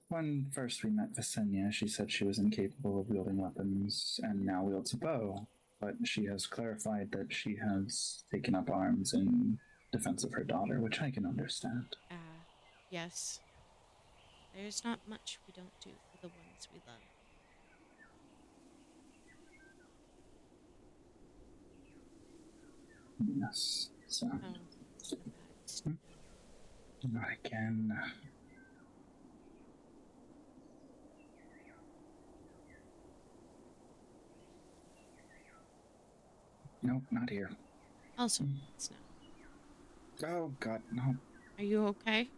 S1: When first we met Visenya, she said she was incapable of wielding weapons and now wields a bow, but she has clarified that she has taken up arms in defense of her daughter, which I can understand.
S2: Yes. There's not much we don't do for the ones we love.
S1: Yes, so.
S2: Oh, the bad stuff.
S1: Not again. Nope, not here.
S2: Also, it's now.
S1: Oh, God, no.
S2: Are you okay?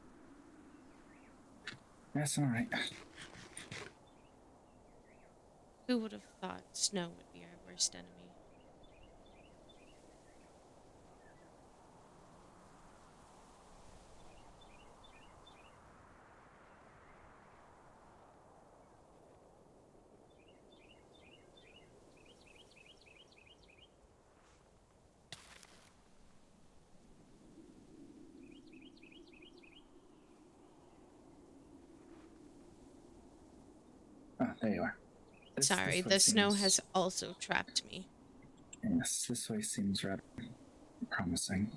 S1: That's alright.
S2: Who would have thought snow would be our worst enemy?
S1: Oh, there you are.
S2: Sorry,
S1: this way
S2: the snow
S1: seems-
S2: has also trapped me.
S1: Yes, this way seems rather promising.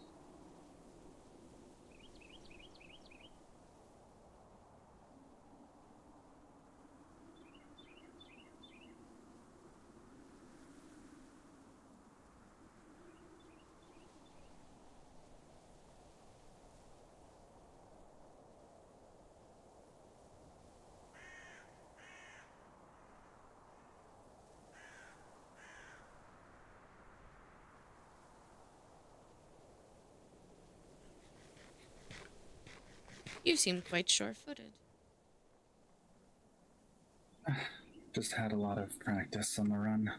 S2: You seem quite sure-footed.
S1: Just had a lot of practice on the run.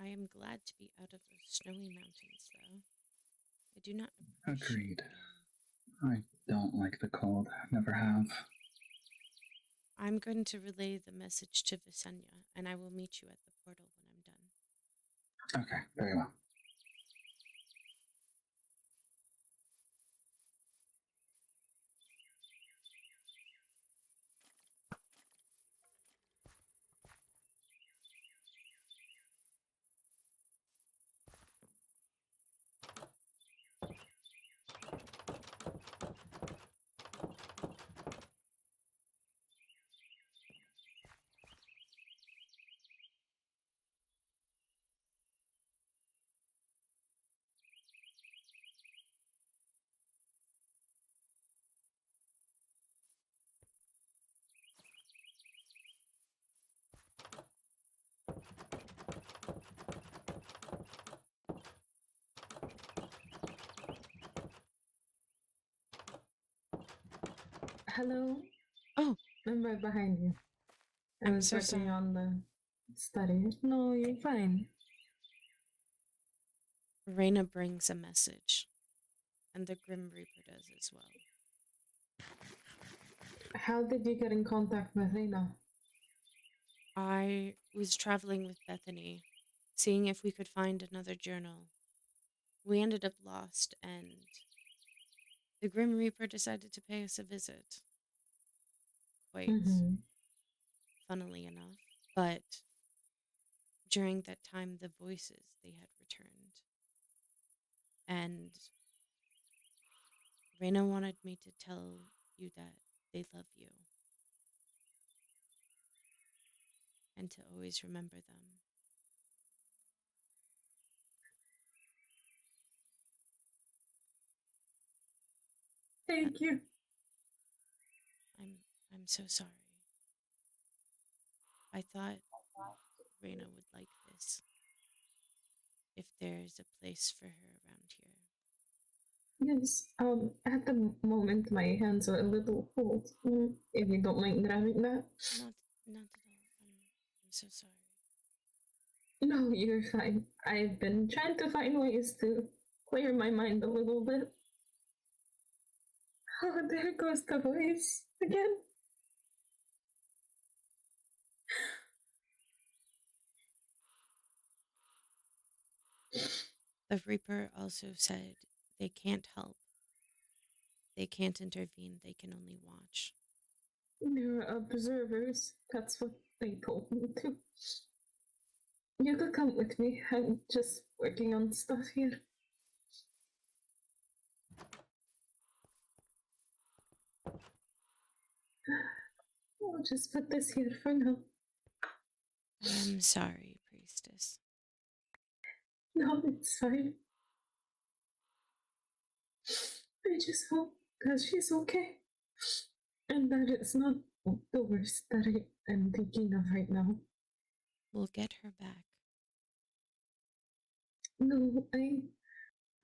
S2: I am glad to be out of those snowy mountains, though. I do not appreciate
S1: Agreed. I don't like the cold. Never have.
S2: I'm going to relay the message to Visenya, and I will meet you at the portal when I'm done.
S1: Okay, very well.
S7: Hello?
S2: Oh.
S7: I'm right behind you. I
S2: I'm
S7: was
S2: so
S7: working
S2: sorry.
S7: on the study. No, you're fine.
S2: Reyna brings a message, and the Grim Reaper does as well.
S7: How did you get in contact with Reyna?
S2: I was traveling with Bethany, seeing if we could find another journal. We ended up lost, and the Grim Reaper decided to pay us a visit. Quite funnily enough. But during that time, the voices, they had returned. And Reyna wanted me to tell you that they love you. And to always remember them.
S7: Thank you.
S2: I'm so sorry. I thought Reyna would like this. If there's a place for her around here.
S7: Yes, at the moment my hands are a little cold. If you don't mind grabbing that.
S2: Not at all. I'm so sorry.
S7: No, you're fine. I've been trying to find ways to clear my mind a little bit. Oh, there goes the voice again.
S2: The Reaper also said they can't help. They can't intervene, they can only watch.
S7: They're observers. That's what they told me to. You could come with me. I'm just working on stuff here. I'll just put this here for now.
S2: I am sorry, priestess.
S7: No, it's fine. I just hope that she's okay. And that it's not the worst that I am thinking of right now.
S2: We'll get her back.
S7: No, I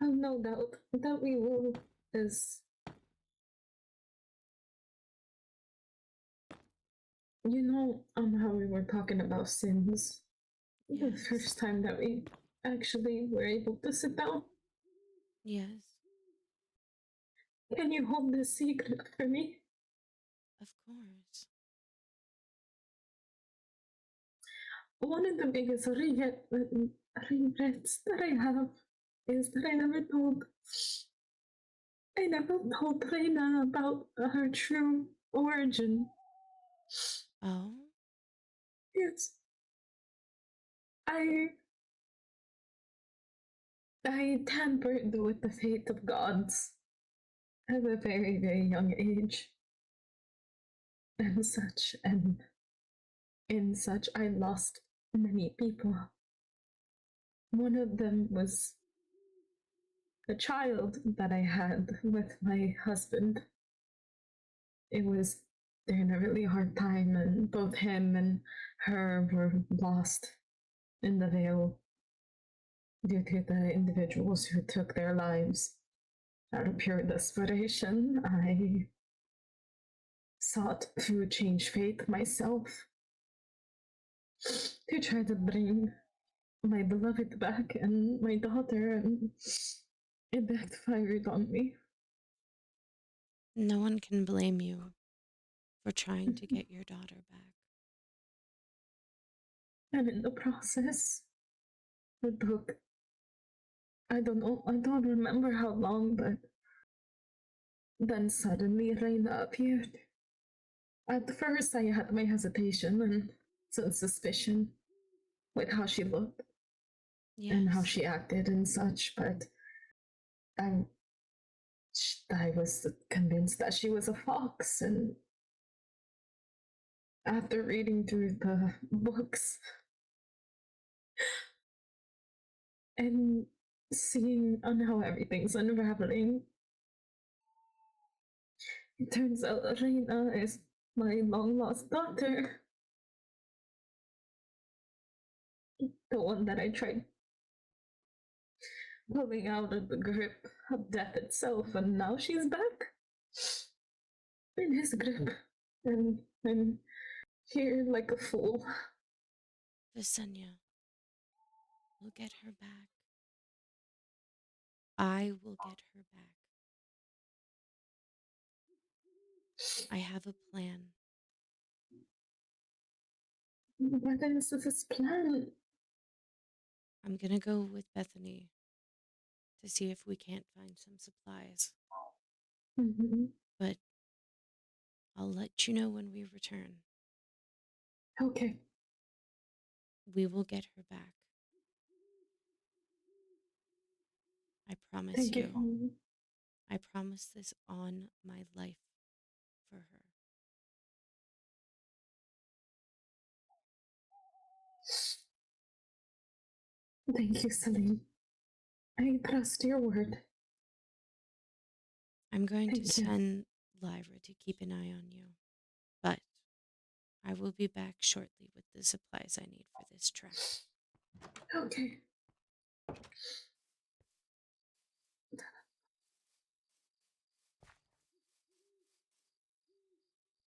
S7: have no doubt that we will, as you know, how we were talking about sins. The
S2: Yes.
S7: first time that we actually were able to sit down.
S2: Yes,
S7: Can you hold this secret for me?
S2: of course.
S7: One of the biggest regrets that I have is that I never told Reyna about her true origin.
S2: Oh?
S7: Yes. I tampered with the fate of gods at a very, very young age. And in such I lost many people. One of them was the child that I had with my husband. It was during a really hard time, and both him and her were lost in the veil due to the individuals who took their lives. Out of pure desperation, I sought to change fate myself to try to bring my beloved back and my daughter, and it backfired on me.
S2: No one can blame you for trying to get your daughter back.
S7: And in the process, it took, I don't remember how long, but then suddenly Reina appeared. At first, I had my hesitation and some suspicion with how she looked and how
S2: Yes.
S7: she acted and such, but I, I was convinced that she was a fox, and after reading through the books and seeing on how everything's unraveling, it turns out Reina is my long lost daughter. The one that I tried pulling out of the grip of death itself, and now she's back in his grip. And I'm here like a fool.
S2: Visenya, we'll get her back. I will get her back. I have a plan.
S7: What is this plan?
S2: I'm gonna go with Bethany to see if we can't find some supplies.
S7: Mm-hmm.
S2: But I'll let you know when we return.
S7: Okay.
S2: We will get her back. I promise
S7: Thank you. Mommy.
S2: I promise this on my life for her.
S7: Thank you, Celine. I trust your word.
S2: I'm going to
S7: Thank you.
S2: send Lyra to keep an eye on you. But I will be back shortly with the supplies I need for this trek.
S7: Okay.